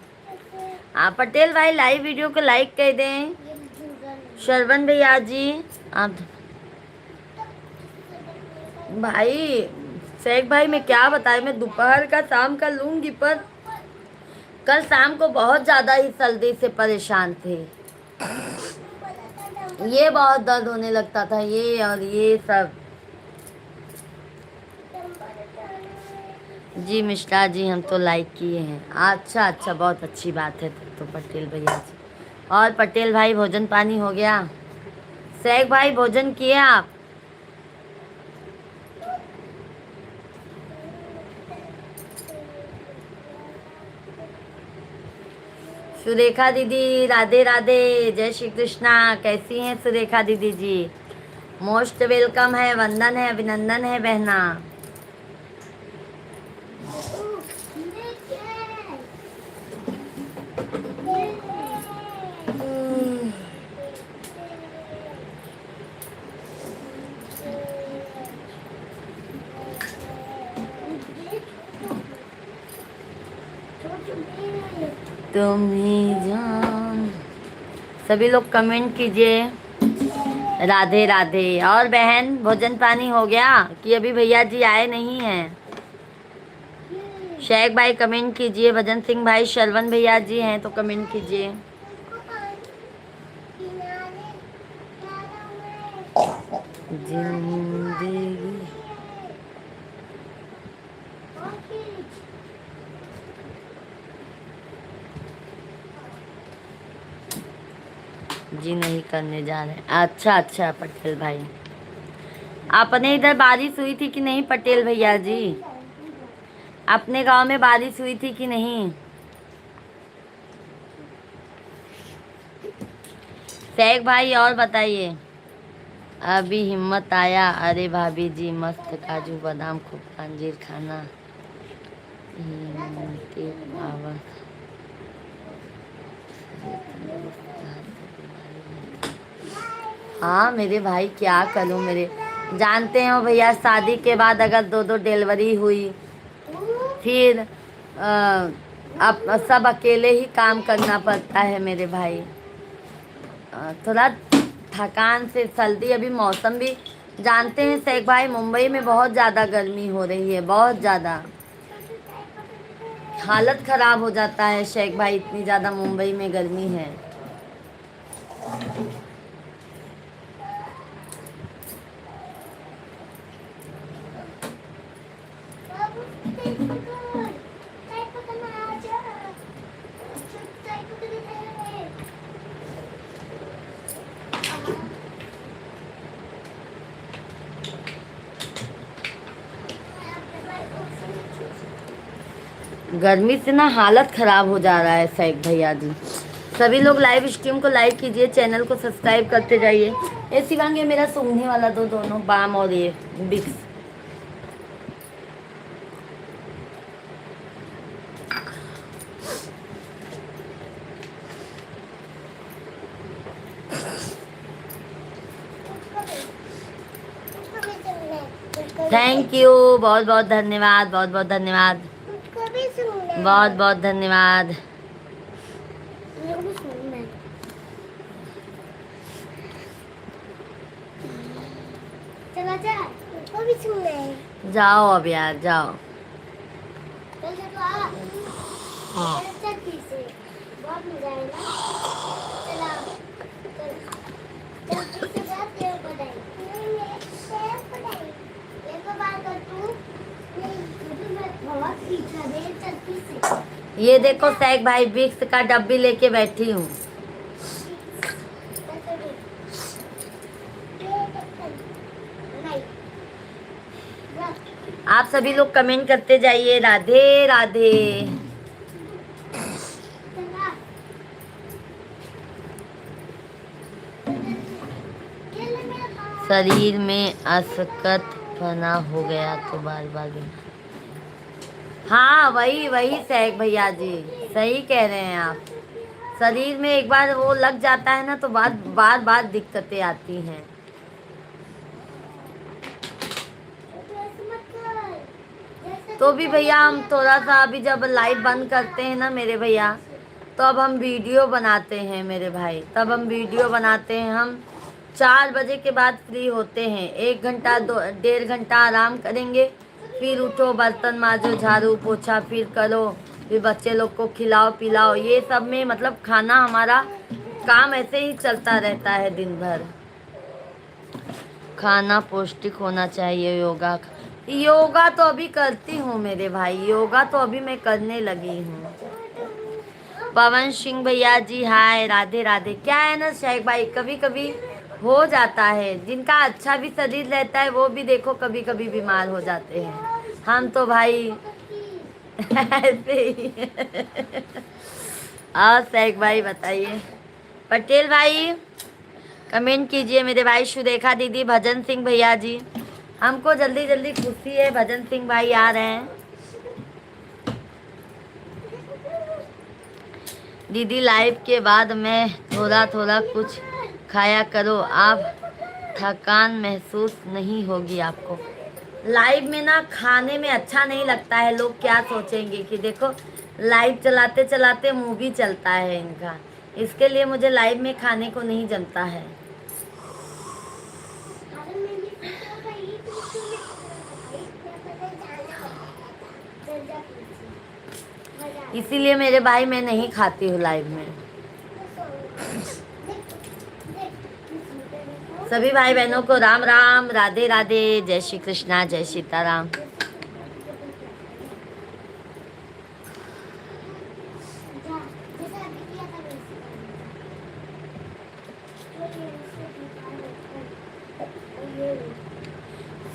आप पटेल भाई लाइव वीडियो को लाइक कर दें। ये जुड़ा नहीं श्रवण भैया जी आप भाई, शेख भाई मैं क्या बताएं, मैं दोपहर का शाम का लूंगी, पर कल शाम को बहुत ज़्यादा ही सर्दी से परेशान थे। ये बहुत दर्द होने लगता था, ये और ये सब। जी मिश्रा जी हम तो लाइक किए हैं। अच्छा अच्छा, बहुत अच्छी बात है तो पटेल भैया जी। और पटेल भाई भोजन पानी हो गया? शेख भाई भोजन किए आप? सुरेखा दीदी राधे राधे, जय श्री कृष्णा। कैसी हैं सुरेखा दीदी जी? मोस्ट वेलकम है, वंदन है, अभिनंदन है बहना। तुम ही जान। सभी लोग कमेंट कीजिए राधे राधे। और बहन भोजन पानी हो गया कि अभी भैया जी आए नहीं हैं? शेख भाई कमेंट कीजिए, भजन सिंह भाई, शरवण भैया जी हैं तो कमेंट कीजिए। जिंदगी जी नहीं करने जा रहे। अच्छा अच्छा पटेल भाई, अपने इधर बारिश हुई थी कि नहीं पटेल भैया जी? अपने गांव में बारिश हुई थी कि नहीं? शेख भाई और बताइए। अभी हिम्मत आया? अरे भाभी जी मस्त काजू बादाम खूब अंजीर खाना के पावर। हाँ मेरे भाई क्या करूँ, मेरे जानते हो भैया, शादी के बाद अगर दो दो डिलीवरी हुई, फिर अब सब अकेले ही काम करना पड़ता है मेरे भाई। थोड़ा थकान से सर्दी, अभी मौसम भी जानते हैं शेख भाई, मुंबई में बहुत ज़्यादा गर्मी हो रही है, बहुत ज़्यादा हालत ख़राब हो जाता है शेख भाई, इतनी ज़्यादा मुंबई में गर्मी है। गर्मी से ना हालत ख़राब हो जा रहा है शेख भैया जी। सभी लोग लाइव स्ट्रीम को लाइक कीजिए, चैनल को सब्सक्राइब करते जाइए। ये शिवांगी मेरा सूंघने वाला दो दोनों बाम और ये बिक्स। थैंक यू, बहुत बहुत धन्यवाद, बहुत बहुत धन्यवाद, बहुत बहुत धन्यवाद। जाओ अब यार जाओ। बहुत मजा आएगा। चला ये देखो शेख भाई विक्स का डब्बी लेके बैठी हूँ। आप सभी लोग कमेंट करते जाइए राधे राधे। शरीर में असकत फना हो गया तो बार बार बीमार। हाँ वही वही सहक भैया जी, सही कह रहे हैं आप। शरीर में एक बार वो लग जाता है ना तो बार बार बार दिक्कतें आती हैं। तो भी भैया हम थोड़ा सा अभी जब लाइट बंद करते हैं ना मेरे भैया, तो अब हम वीडियो बनाते हैं मेरे भाई, तब हम वीडियो बनाते हैं। हम 4 बजे के बाद फ्री होते हैं, 1 घंटा 1.5 घंटा आराम करेंगे, फिर उठो बर्तन माजो झाड़ू पोछा फिर करो, फिर बच्चे लोग को खिलाओ पिलाओ, ये सब में मतलब खाना हमारा काम ऐसे ही चलता रहता है दिन भर। खाना पौष्टिक होना चाहिए। योगा, योगा तो अभी करती हूँ मेरे भाई, योगा तो अभी मैं करने लगी हूँ। पवन सिंह भैया जी हाय, राधे राधे। क्या है ना शेख भाई, कभी कभी हो जाता है, जिनका अच्छा भी शरीर रहता है वो भी देखो कभी कभी बीमार हो जाते हैं। हम तो भाई ऐसे ही और शेख भाई बताइए। पटेल भाई कमेंट कीजिए मेरे भाई। सुरेखा दीदी, भजन सिंह भैया जी, हमको जल्दी जल्दी खुशी है, भजन सिंह भाई आ रहे हैं। दीदी लाइव के बाद मैं थोड़ा थोड़ा कुछ खाया करो, आप थकान महसूस नहीं होगी आपको। लाइव में ना खाने में अच्छा नहीं लगता है, लोग क्या सोचेंगे कि देखो लाइव चलाते चलाते मुंह भी चलता है इनका, इसके लिए मुझे लाइव में खाने को नहीं जमता है। इसीलिए मेरे भाई मैं नहीं खाती हूँ लाइव में। सभी भाई बहनों को राम राम, राधे राधे, जय श्री कृष्णा, जय सीताराम।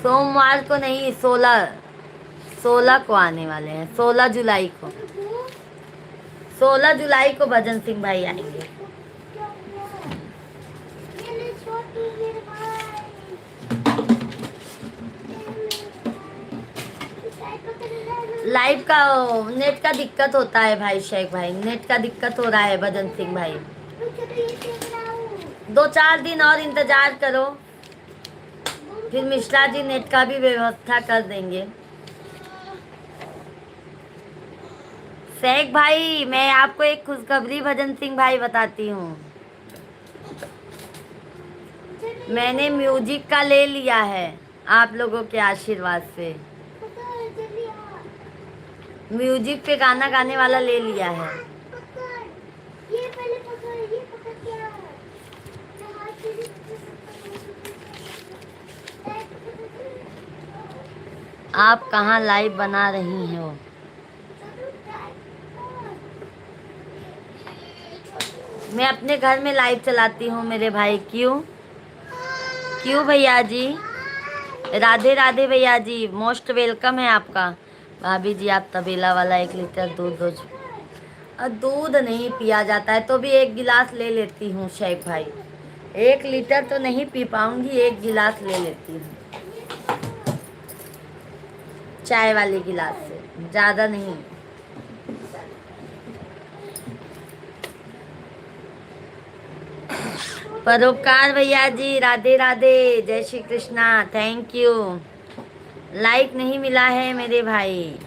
सोमवार को नहीं, 16 को आने वाले हैं, 16 जुलाई को, 16 जुलाई को भजन सिंह भाई आएंगे। लाइव का नेट का दिक्कत होता है भाई, शेख भाई नेट का दिक्कत हो रहा है भजन सिंह भाई। 2-4 दिन और इंतजार करो, फिर मिश्रा जी नेट का भी व्यवस्था कर देंगे। शेख भाई मैं आपको एक खुशखबरी भजन सिंह भाई बताती हूँ, मैंने म्यूजिक का ले लिया है आप लोगों के आशीर्वाद से। म्यूजिक पे गाना गाने वाला ले लिया है। आप कहाँ लाइव बना रही हो? मैं अपने घर में लाइव चलाती हूँ मेरे भाई। क्यों क्यों भैया जी? राधे राधे भैया जी, मोस्ट वेलकम है आपका। भाभी जी आप तबेला वाला 1 लीटर दूध दो। दूध नहीं पिया जाता है तो भी 1 गिलास ले लेती हूँ शेख भाई, 1 लीटर तो नहीं पी पाऊंगी, 1 गिलास ले लेती हूँ चाय वाले गिलास से, ज़्यादा नहीं। परोपकार भैया जी राधे राधे, जय Shri Krishna, thank you. Like नहीं मिला है मेरे भाई।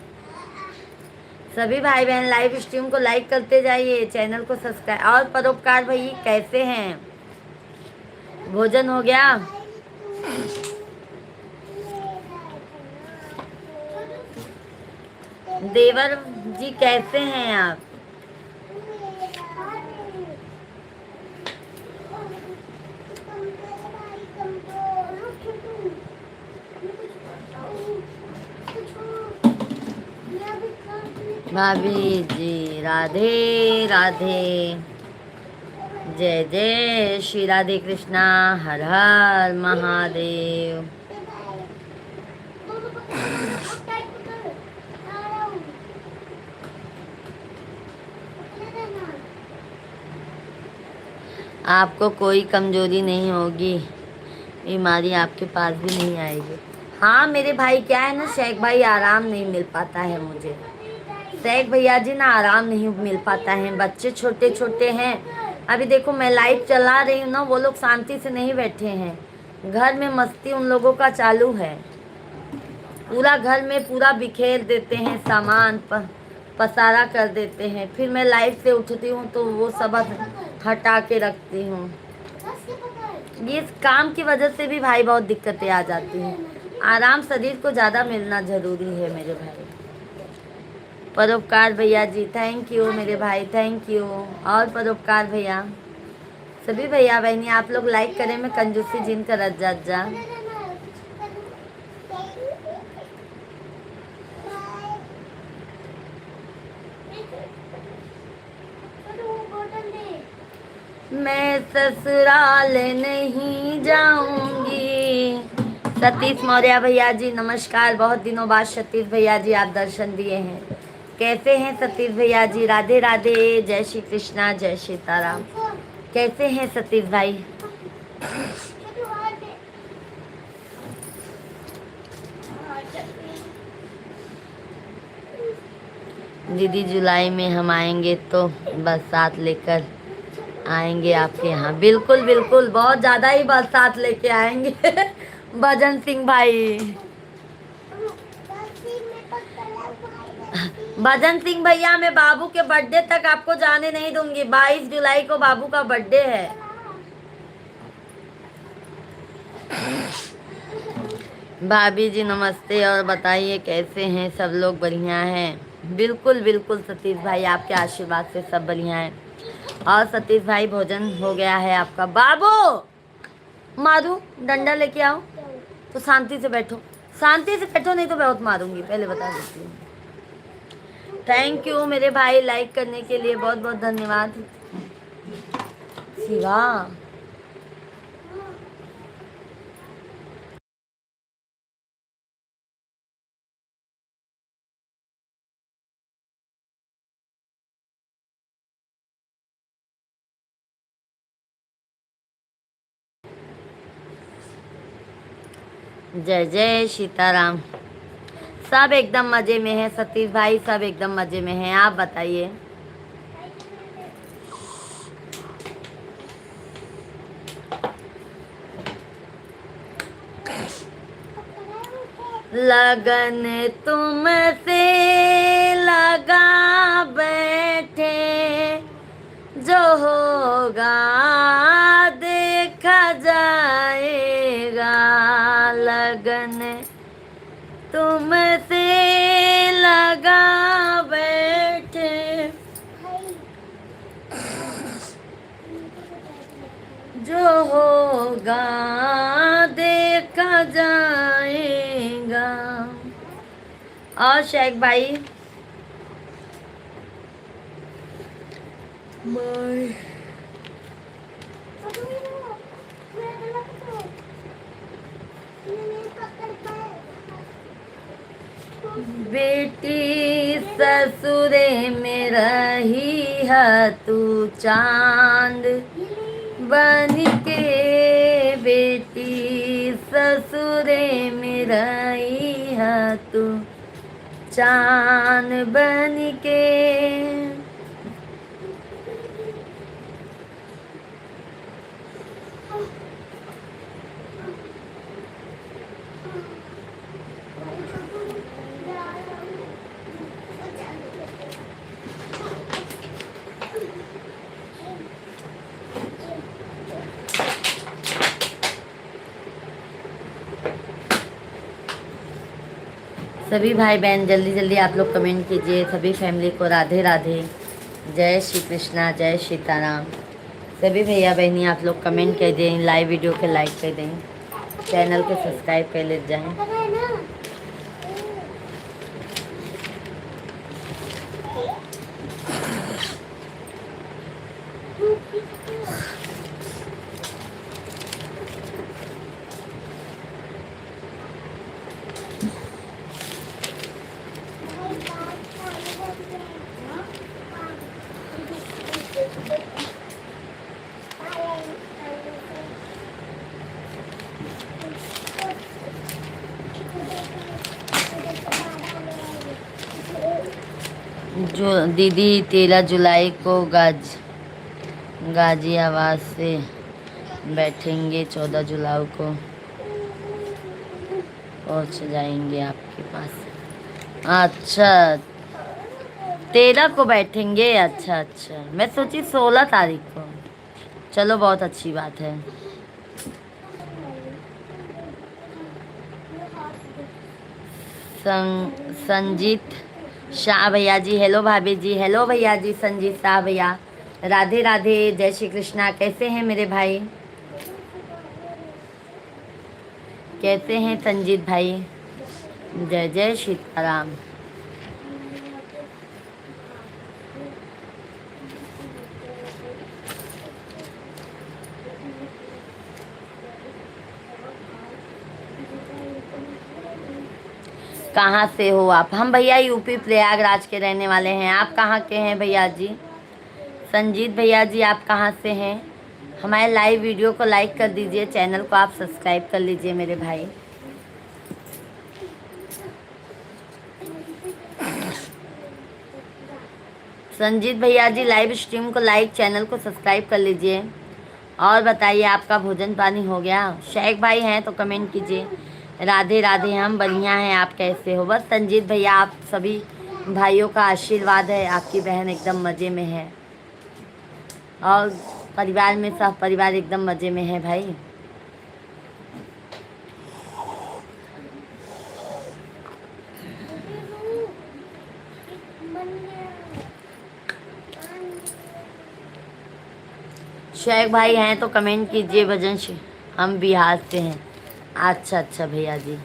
सभी भाई बहन लाइव स्ट्रीम को लाइक करते जाइए, चैनल को सब्सक्राइब। और परोपकार भाई कैसे हैं, भोजन हो गया? देवर जी कैसे हैं आप? भाभी जी राधे राधे, जय जय श्री राधे कृष्णा, हर हर महादेव। आपको कोई कमजोरी नहीं होगी, बीमारी आपके पास भी नहीं आएगी। हाँ मेरे भाई, क्या है ना शेख भाई, आराम नहीं मिल पाता है मुझे। शेख भैया जी ना आराम नहीं मिल पाता है, बच्चे छोटे छोटे हैं। अभी देखो मैं लाइट चला रही हूँ ना, वो लोग शांति से नहीं बैठे हैं, घर में मस्ती उन लोगों का चालू है। पूरा घर में पूरा बिखेर देते हैं, सामान पसारा कर देते हैं। फिर मैं लाइट से उठती हूँ तो वो सब हटा के रखती हूँ। ये काम की वजह से भी भाई बहुत दिक्कतें आ जाती हैं। आराम शरीर को ज़्यादा मिलना ज़रूरी है मेरे भाई। परोपकार भैया जी थैंक यू मेरे भाई, थैंक यू। और परोपकार भैया, सभी भैया बहनी आप लोग लाइक करें, मैं कंजूसी जिन कर जा। मैं ससुराल नहीं जाऊंगी। सतीश मौर्य भैया जी नमस्कार, बहुत दिनों बाद सतीश भैया जी आप दर्शन दिए हैं। कैसे हैं सतीश भैया जी? राधे राधे, जय श्री कृष्णा, जय सीताराम। कैसे हैं सतीश भाई? दीदी जुलाई में हम आएंगे तो बरसात लेकर आएंगे आपके यहाँ। बिल्कुल बिल्कुल, बहुत ज्यादा ही बरसात लेके आएंगे भजन सिंह भाई। भजन सिंह भैया मैं बाबू के बर्थडे तक आपको जाने नहीं दूंगी। 22 जुलाई को बाबू का बर्थडे है। भाभी जी नमस्ते, और बताइए कैसे हैं सब लोग? बढ़िया हैं? बिल्कुल बिल्कुल सतीश भाई, आपके आशीर्वाद से सब बढ़िया है। और सतीश भाई भोजन हो गया है आपका? बाबू मारू, डंडा लेके आओ। तो शांति से बैठो, शांति से बैठो, नहीं तो बहुत मारूंगी, पहले बता देती हूँ। थैंक यू मेरे भाई लाइक करने के लिए, बहुत बहुत धन्यवाद। शिवा जय जय सीताराम। सब एकदम मजे में है सतीश भाई, सब एकदम मजे में है। आप बताइए। लगन तुमसे लगा बैठे, जो होगा देखा जाएगा। लगन तुमसे लगा बैठे, जो होगा देखा जाएगा। और शेख भाई बेटी ससुरे में रही है तू चांद बन के, बेटी ससुरे में रही है तू चांद बन के। सभी भाई बहन जल्दी जल्दी आप लोग कमेंट कीजिए। सभी फैमिली को राधे राधे, जय श्री कृष्णा, जय सीताराम। सभी भैया बहनी आप लोग कमेंट कर दें, लाइव वीडियो के लाइक कर दें, चैनल को सब्सक्राइब कर ले जाएं। जो दीदी 13 जुलाई को गाजियाबाद से बैठेंगे, 14 जुलाई को पहुंच जाएंगे आपके पास। अच्छा, 13 को बैठेंगे। अच्छा अच्छा, मैं सोची 16 तारीख को। चलो बहुत अच्छी बात है। संजीत शाह भैया जी, हेलो भाभी जी, हेलो भैया जी, संजीत शाह भैया, राधे राधे, जय श्री कृष्णा। कैसे हैं मेरे भाई? कैसे हैं संजीत भाई? जय जय सीताराम। कहाँ से हो आप? हम भैया यूपी प्रयागराज के रहने वाले हैं। आप कहाँ के हैं भैया जी? संजीत भैया जी, आप कहाँ से हैं? हमारे लाइव वीडियो को लाइक कर दीजिए, चैनल को आप सब्सक्राइब कर लीजिए मेरे भाई। संजीत भैया जी, लाइव स्ट्रीम को लाइक, चैनल को सब्सक्राइब कर लीजिए। और बताइए, आपका भोजन पानी हो गया? शेख भाई हैं तो कमेंट कीजिए। राधे राधे, हम बढ़िया हैं, आप कैसे हो? बस संजीत भैया, आप सभी भाइयों का आशीर्वाद है, आपकी बहन एकदम मज़े में है और परिवार में सब परिवार एकदम मज़े में है भाई। शेख भाई हैं तो कमेंट कीजिए। भजन से हम बिहार से हैं। अच्छा अच्छा भैया जी,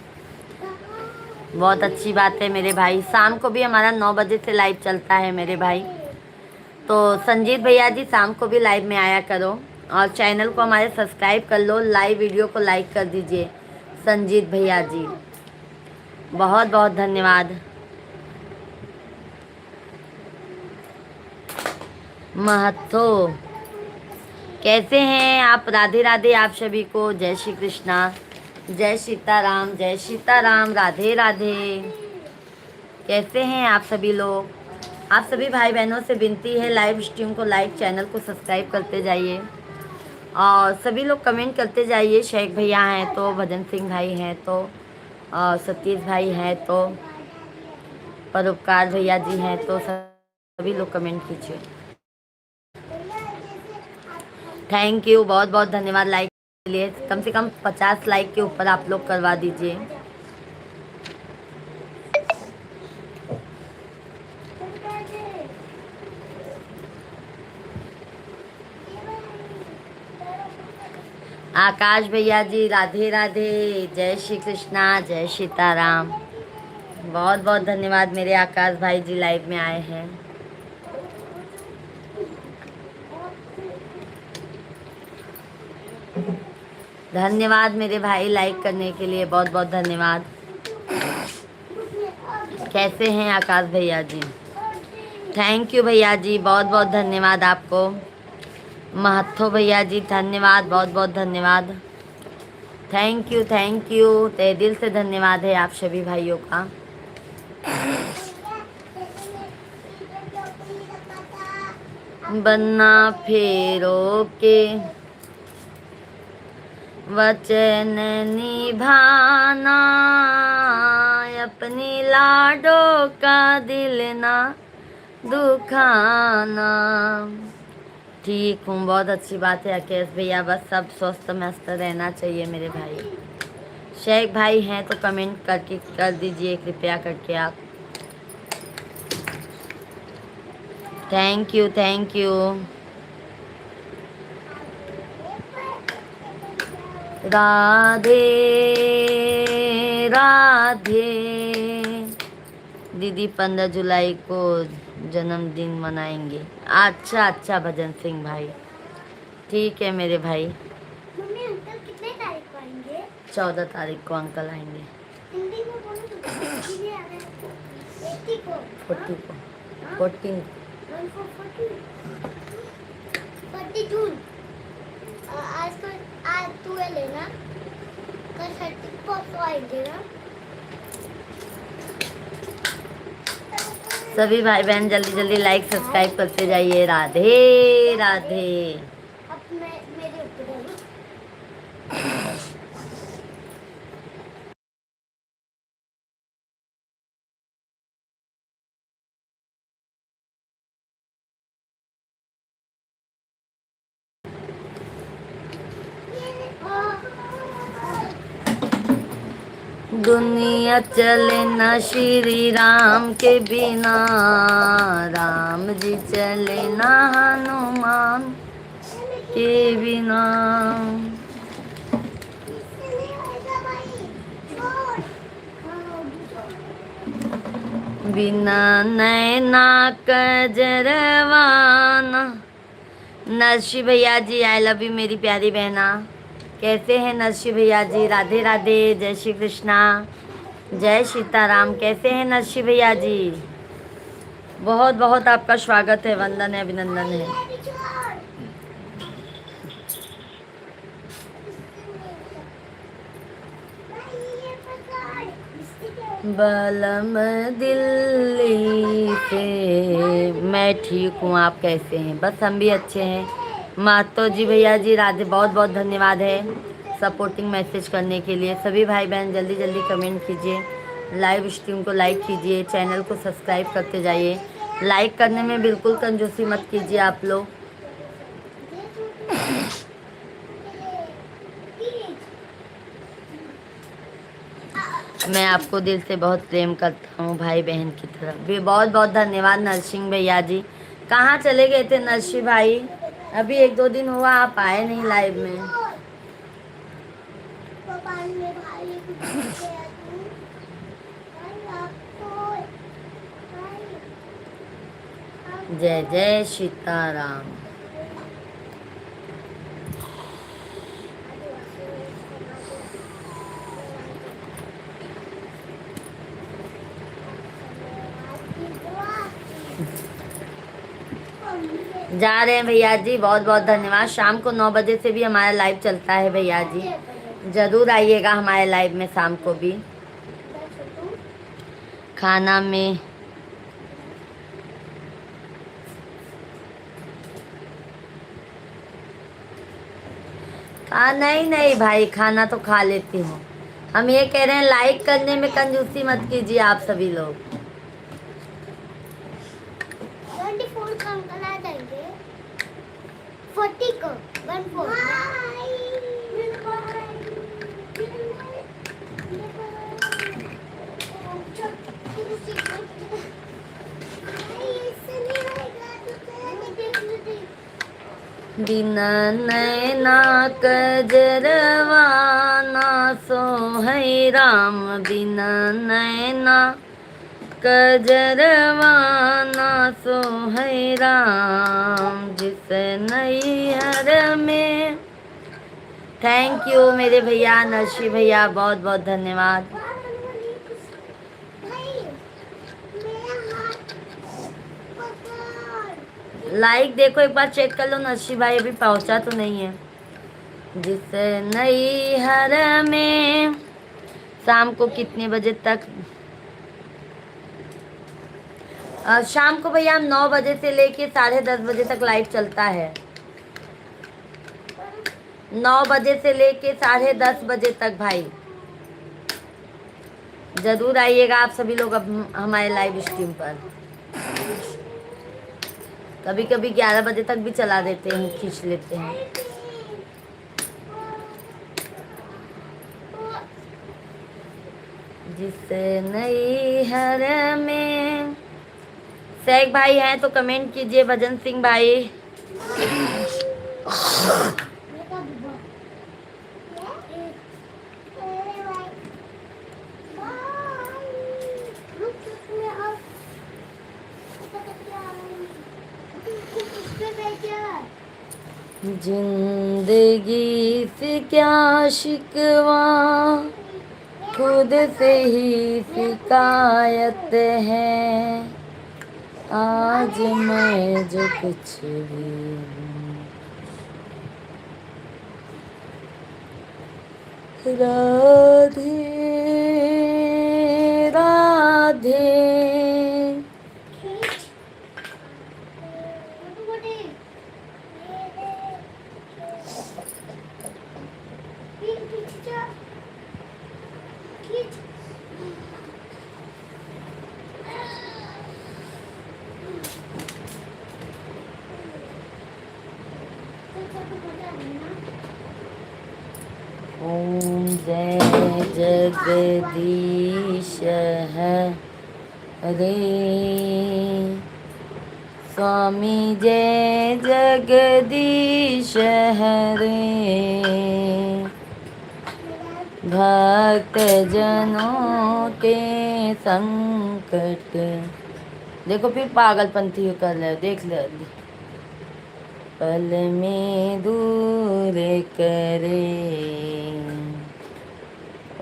बहुत अच्छी बात है मेरे भाई। शाम को भी हमारा 9 बजे से लाइव चलता है मेरे भाई। तो संजीत भैया जी, शाम को भी लाइव में आया करो और चैनल को हमारे सब्सक्राइब कर लो, लाइव वीडियो को लाइक कर दीजिए। संजीत भैया जी, बहुत बहुत धन्यवाद। महतो, कैसे हैं आप? राधे राधे आप सभी को, जय श्री कृष्णा, जय सीताराम, जय सीताराम, राधे राधे। कैसे हैं आप सभी लोग? आप सभी भाई बहनों से विनती है, लाइव स्ट्रीम को लाइक, चैनल को सब्सक्राइब करते जाइए और सभी लोग कमेंट करते जाइए। शेख भैया हैं तो, भजन सिंह भाई हैं तो, और सतीश भाई हैं तो, परोपकार भैया जी हैं तो, सभी लोग कमेंट कीजिए। थैंक यू, बहुत बहुत धन्यवाद लाइक के लिए। कम से कम 50 लाइक के ऊपर आप लोग करवा दीजिए। आकाश भैया जी, राधे राधे, जय श्री कृष्णा, जय सीताराम। बहुत बहुत धन्यवाद मेरे आकाश भाई जी, लाइव में आए हैं। धन्यवाद मेरे भाई लाइक करने के लिए, बहुत बहुत धन्यवाद। कैसे हैं आकाश भैया जी? थैंक यू भैया जी, बहुत बहुत धन्यवाद आपको। महत्तो भैया जी, धन्यवाद, बहुत बहुत धन्यवाद। थैंक यू तहे दिल से धन्यवाद है आप सभी भाइयों का। बन्ना फेरो के वचन निभाना, अपनी लाडो का दिल ना दुखाना। ठीक हूँ, बहुत अच्छी बात है अकेश भैया, बस सब स्वस्थ मस्त रहना चाहिए मेरे भाई। शेख भाई हैं तो कमेंट करके कर दीजिए कृपया करके आप। Thank you Radhe Radhe. दीदी 15 जुलाई को जन्मदिन मनाएंगे। अच्छा अच्छा भजन सिंह भाई, ठीक है मेरे भाई। मम्मी अंकल कितने तारीख को आएंगे? 14 तारीख को अंकल आएंगे। हिंदी में बोलो तो 80 को 40 को 14 40 जून। आज 12 है ना, कल 30 को आएंगे ना। सभी भाई बहन जल्दी जल्दी लाइक सब्सक्राइब करते जाइए। राधे राधे। अब मेरे ऊपर है ना। दुनिया चले न श्री राम के बिना, राम जी चले न हनुमान के बिना। बिना नैना कजरवाना। नरसी भैया जी आई लव यू मेरी प्यारी बहना। कैसे हैं नरसी भैया जी? राधे राधे, जय श्री कृष्णा, जय सीताराम। कैसे हैं नरसी भैया जी? बहुत बहुत आपका स्वागत है, वंदन है, अभिनंदन है। बलम दिल्ली से मैं ठीक हूँ, आप कैसे हैं? बस हम भी अच्छे हैं। मातो जी भैया जी राधे, बहुत बहुत धन्यवाद है सपोर्टिंग मैसेज करने के लिए। सभी भाई बहन जल्दी जल्दी कमेंट कीजिए, लाइव स्ट्रीम को लाइक कीजिए, चैनल को सब्सक्राइब करते जाइए। लाइक करने में बिल्कुल कंजूसी मत कीजिए आप लोग। मैं आपको दिल से बहुत प्रेम करता हूँ भाई बहन की तरफ भी। बहुत बहुत धन्यवाद नरसिंह भैया जी। कहाँ चले गए थे नरसी भाई? अभी एक दो दिन हुआ आप आए नहीं लाइव में। जय जय सीताराम। जा रहे हैं भैया जी, बहुत बहुत धन्यवाद। शाम को 9 बजे से भी हमारा लाइव चलता है भैया जी, जरूर आइएगा हमारे लाइव में शाम को भी। खाना में नहीं नहीं भाई, खाना तो खा लेती हूँ। हम ये कह रहे हैं लाइक करने में कंजूसी मत कीजिए आप सभी लोग। 24 को अंकल आ जाएंगे, 40 को 14। बिना नैना कजरवाना सोहै राम, बिना नैना कजरवाना सोहै राम, जिस नैहर में। थैंक यू मेरे भैया नरसी भैया, बहुत बहुत धन्यवाद। लाइक देखो एक बार चेक कर लो नरसी भाई, अभी पहुंचा तो नहीं है। जिस नैहर में। शाम को कितने बजे तक? शाम को भैया हम 9 बजे से लेके 10:30 बजे तक लाइव चलता है। 9 बजे से लेके 10:30 बजे तक भाई जरूर आइएगा आप सभी लोग अब हमारे लाइव स्ट्रीम पर। कभी कभी 11 बजे तक भी चला देते हैं, खींच लेते हैं। जिस नैहर में। शेख भाई हैं तो कमेंट कीजिए, भजन सिंह भाई। जिंदगी से क्या शिकवा, खुद से ही शिकायत है। आज मैं जो कुछ भी हूँ, राधे राधे। जगदीश है रे। स्वामी जय जगदीश हरे। भक्त जनों के संकट, देखो फिर पागलपंथी कर रहे हो, देख लो। पल में दूर करे।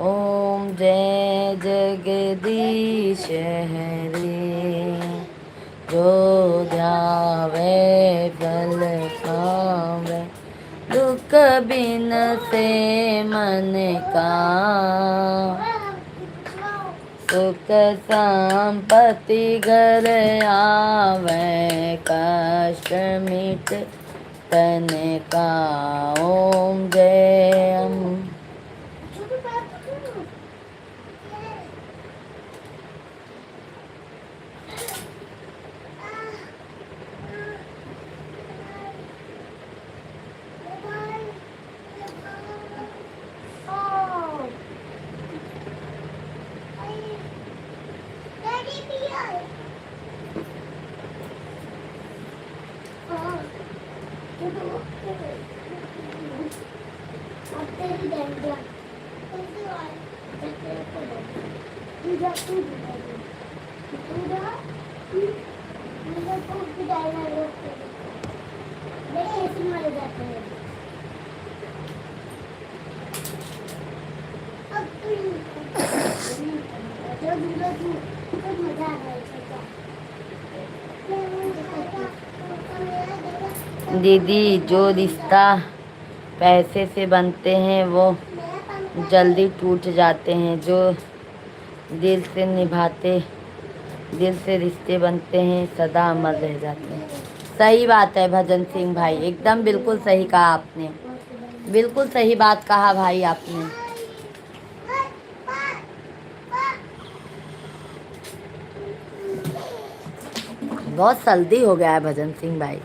ओम जय जगदीश हरे। जो ध्यावे फल पावे, दुख बिन से मन का। सुख संपत्ति घर आवे, कष्ट मिट तन का। ओम जय दीदी, जो रिश्ता पैसे से बनते हैं वो जल्दी टूट जाते हैं, जो दिल से निभाते, दिल से रिश्ते बनते हैं सदा अमर रह जाते हैं। सही बात है भजन सिंह भाई, एकदम बिल्कुल सही कहा आपने, बिल्कुल सही बात कहा भाई आपने। बहुत जल्दी हो गया है भजन सिंह भाई।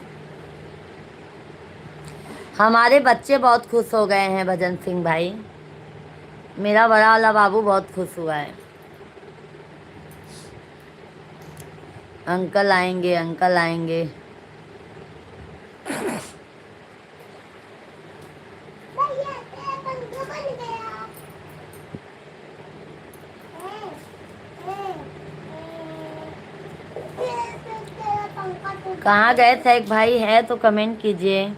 हमारे बच्चे बहुत खुश हो गए हैं भजन सिंह भाई। मेरा बड़ा वाला बाबू बहुत खुश हुआ है। अंकल आएंगे, अंकल आएंगे। कहाँ गए थे एक भाई, है तो कमेंट कीजिए।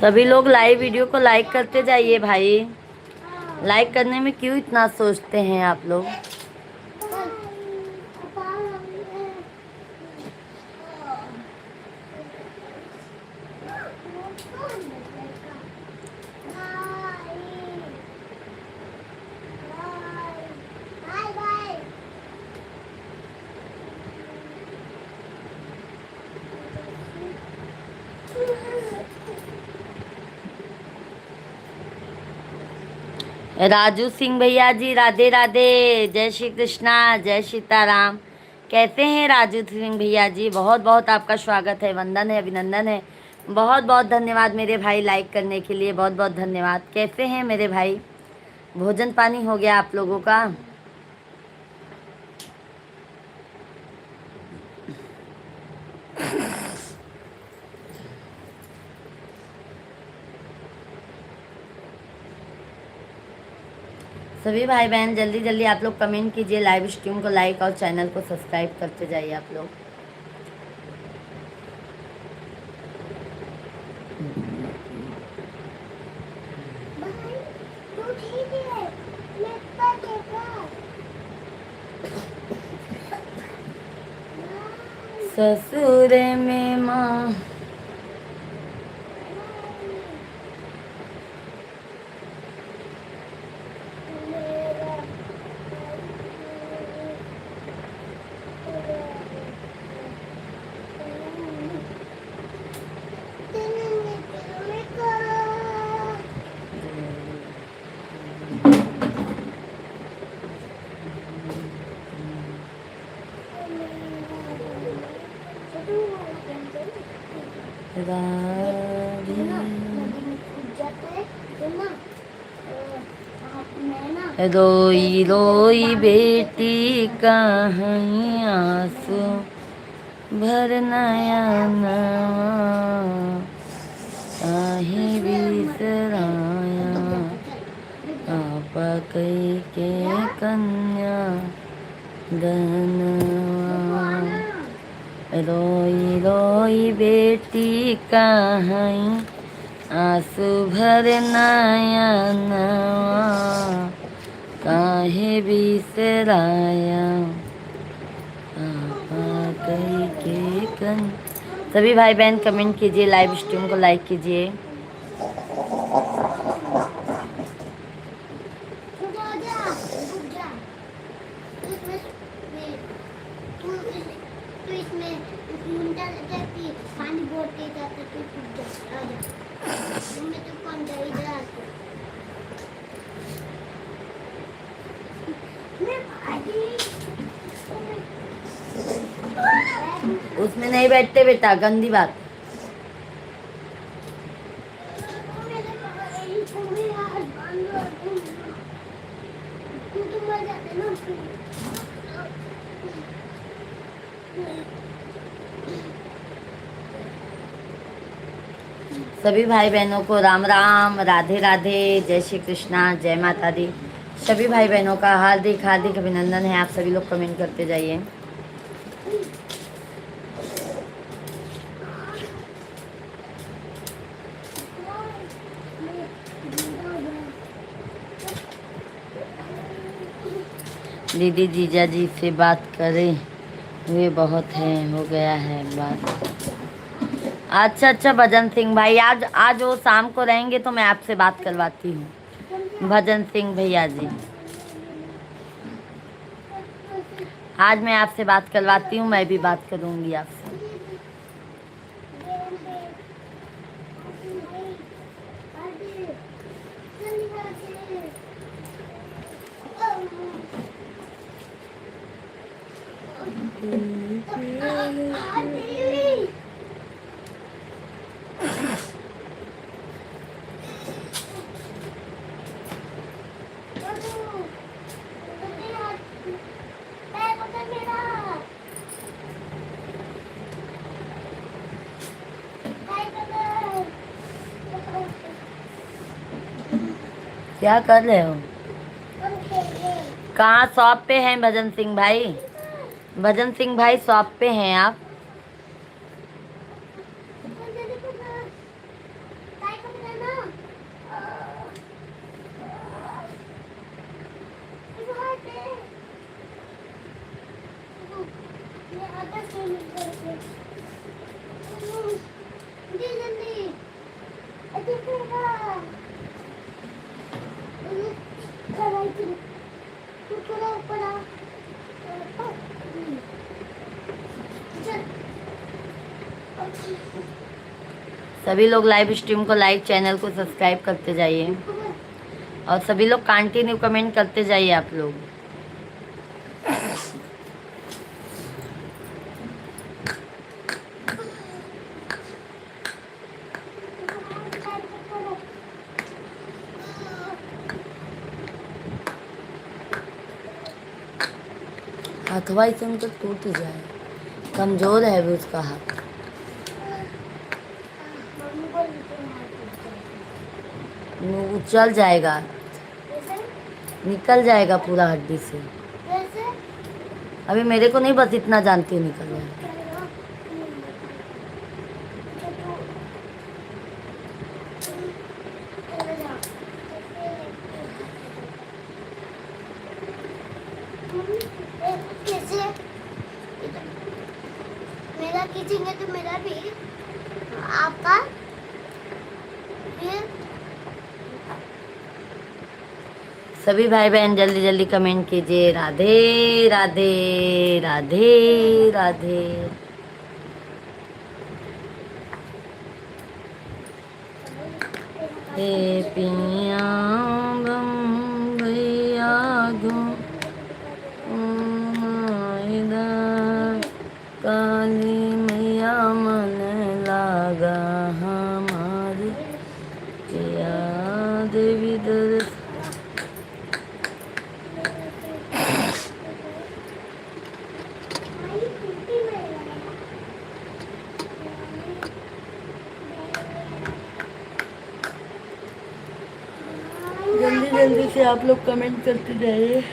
सभी लोग लाइव वीडियो को लाइक करते जाइए भाई। लाइक करने में क्यों इतना सोचते हैं आप लोग। राजू सिंह भैया जी, राधे राधे, जय श्री कृष्णा, जय सीताराम। कैसे हैं राजू सिंह भैया जी? बहुत बहुत आपका स्वागत है, वंदन है, अभिनंदन है। बहुत बहुत धन्यवाद मेरे भाई लाइक करने के लिए, बहुत बहुत धन्यवाद। कैसे हैं मेरे भाई? भोजन पानी हो गया आप लोगों का? सभी भाई बहन जल्दी जल्दी आप लोग कमेंट कीजिए, लाइव स्ट्रीम को लाइक और चैनल को सब्सक्राइब करते जाइए आप लोग। ससुर में माँ राधे। नदी में कूद जाते हैं तो ना मैं ना रोई रोई बेटी कहीं आंसू भर नयनवा, काहे बिसराया आपा कई के कन्या धनवा। रोई रोई बेटी कहीं आंसू भर नयनवा, काहे बिसराया आपा कई के कन। सभी भाई बहन कमेंट कीजिए, लाइव स्ट्रीम को लाइक कीजिए। पानी बहुत तेज आता है, तू कूद जा, आजा। मैं तो कौन जा, इधर आ तू। मैं भागी। उसमें नहीं बैठते बेटा, गंदी बात। सभी भाई बहनों को राम राम, राधे राधे, जय श्री कृष्णा, जय माता दी। सभी भाई बहनों का हार्दिक हार्दिक अभिनंदन है। आप सभी लोग कमेंट करते जाइए। दीदी जीजा जी से बात करें हुए बहुत है, हो गया है बात। अच्छा अच्छा भजन सिंह भाई, आज आज वो शाम को रहेंगे तो मैं आपसे बात करवाती हूँ। भजन सिंह भैया जी, आज मैं आपसे बात करवाती हूँ, मैं भी बात करूँगी आपसे। क्या कर रहे हो? कहाँ शॉप पे हैं भजन सिंह भाई? भजन सिंह भाई शॉप पे हैं आप? सभी लोग लाइव स्ट्रीम को लाइक, चैनल को सब्सक्राइब करते जाइए और सभी लोग कंटिन्यू कमेंट करते जाइए आप लोग। हथवा इसे उनका टूट जाए, कमजोर है भी उसका हाथ। चल जाएगा, निकल जाएगा पूरा हड्डी से। अभी मेरे को नहीं, बस इतना जानती हूँ, निकल जाएगा। मेरा खींचेंगे तो मेरा भी आपका सभी भाई बहन जल्दी जल्दी कमेंट कीजिए। राधे राधे, राधे राधे। हे पिया भैया गो काली मैया मन लागा। दूर जल्दी जल्दी से आप लोग कमेंट करते जाइए।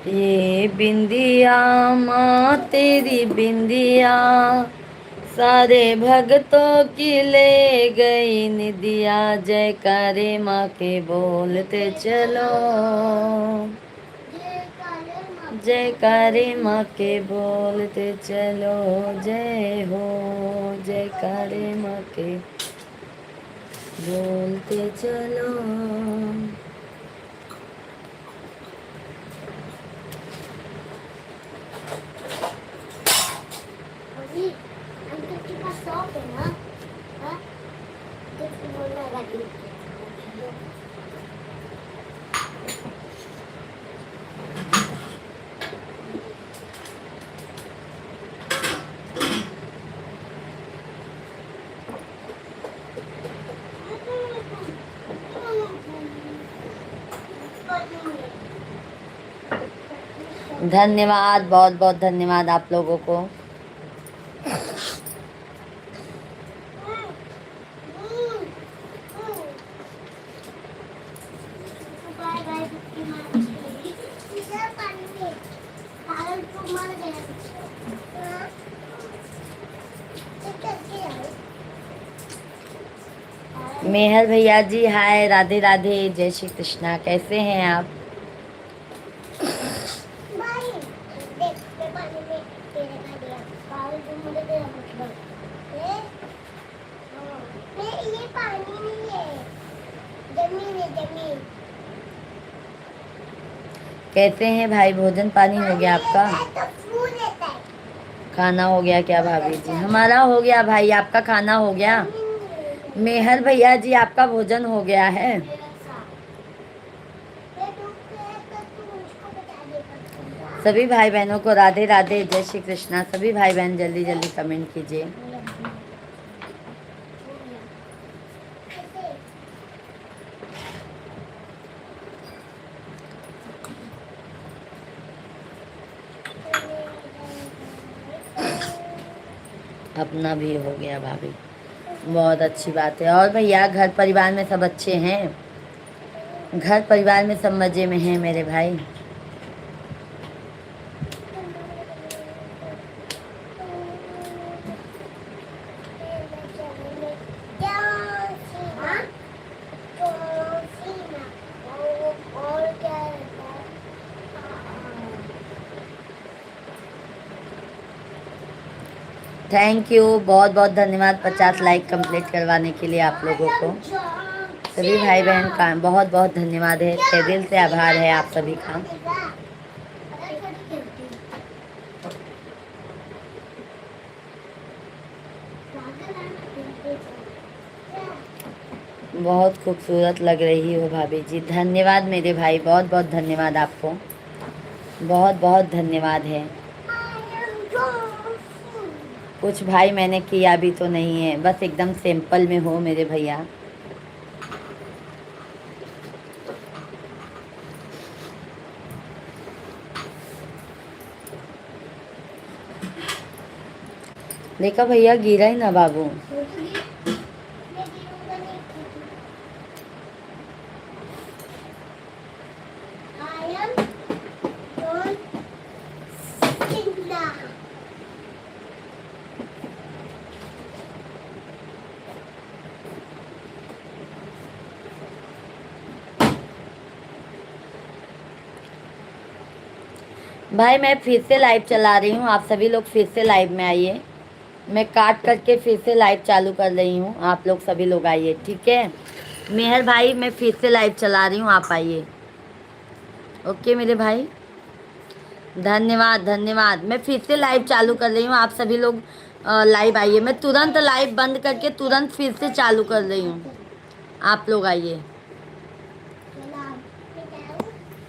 ये बिंदिया माँ तेरी बिंदिया सारे भक्तों की ले गई निदिया। जयकारे माँ के बोलते चलो, जयकारे माँ के बोलते चलो। जय हो जयकारे माँ के बोलते चलो। अभी अंकल के पास शॉप है ना? हाँ? किसको बोलना है गाड़ी? धन्यवाद, बहुत बहुत धन्यवाद आप लोगों को। बाय बाय कुत्ती मार गई। इधर पानी में पागल को मर गया। हाँ? चल चल के आओ। मेहर भैया जी हाय, राधे राधे, जय श्री कृष्णा। कैसे हैं आप? भाई देख मैं पानी में तेरे का दिया पागल को मुझे तेरा मतलब ए हाँ ये पानी नहीं है जमीन है जमीन। कैसे हैं भाई? भोजन पानी हो गया आपका? तो फूल देता है। खाना हो गया क्या भाभी जी? हमारा हो गया भाई, आपका खाना हो गया? मेहर भैया जी आपका भोजन हो गया है? सभी भाई बहनों को राधे राधे, जय श्री कृष्णा। सभी भाई बहन जल्दी जल्दी कमेंट कीजिए। अपना भी हो गया भाभी, बहुत अच्छी बात है। और भैया घर परिवार में सब अच्छे हैं? घर परिवार में सब मज़े में हैं मेरे भाई? थैंक यू, बहुत बहुत धन्यवाद 50 लाइक कंप्लीट करवाने के लिए आप लोगों को। सभी भाई बहन का बहुत बहुत धन्यवाद है, तहे दिल से आभार है आप सभी का। बहुत खूबसूरत लग रही हो भाभी जी। धन्यवाद मेरे भाई, बहुत बहुत धन्यवाद आपको, बहुत बहुत धन्यवाद है। कुछ भाई मैंने किया भी तो नहीं है, बस एकदम सिंपल में हो मेरे भैया। देखा भैया, गिरा ही ना बाबू। भाई मैं फिर से लाइव चला रही हूँ, आप सभी लोग फिर से लाइव में आइए। मैं काट करके फिर से लाइव चालू कर रही हूँ, आप लोग सभी लोग आइए, ठीक है। मेहर भाई मैं फिर से लाइव चला रही हूँ, आप आइए। ओके मेरे भाई, धन्यवाद धन्यवाद। मैं फिर से लाइव चालू कर रही हूँ, आप सभी लोग लाइव आइए। मैं तुरंत लाइव बंद करके तुरंत फिर से चालू कर रही हूँ, आप लोग आइए।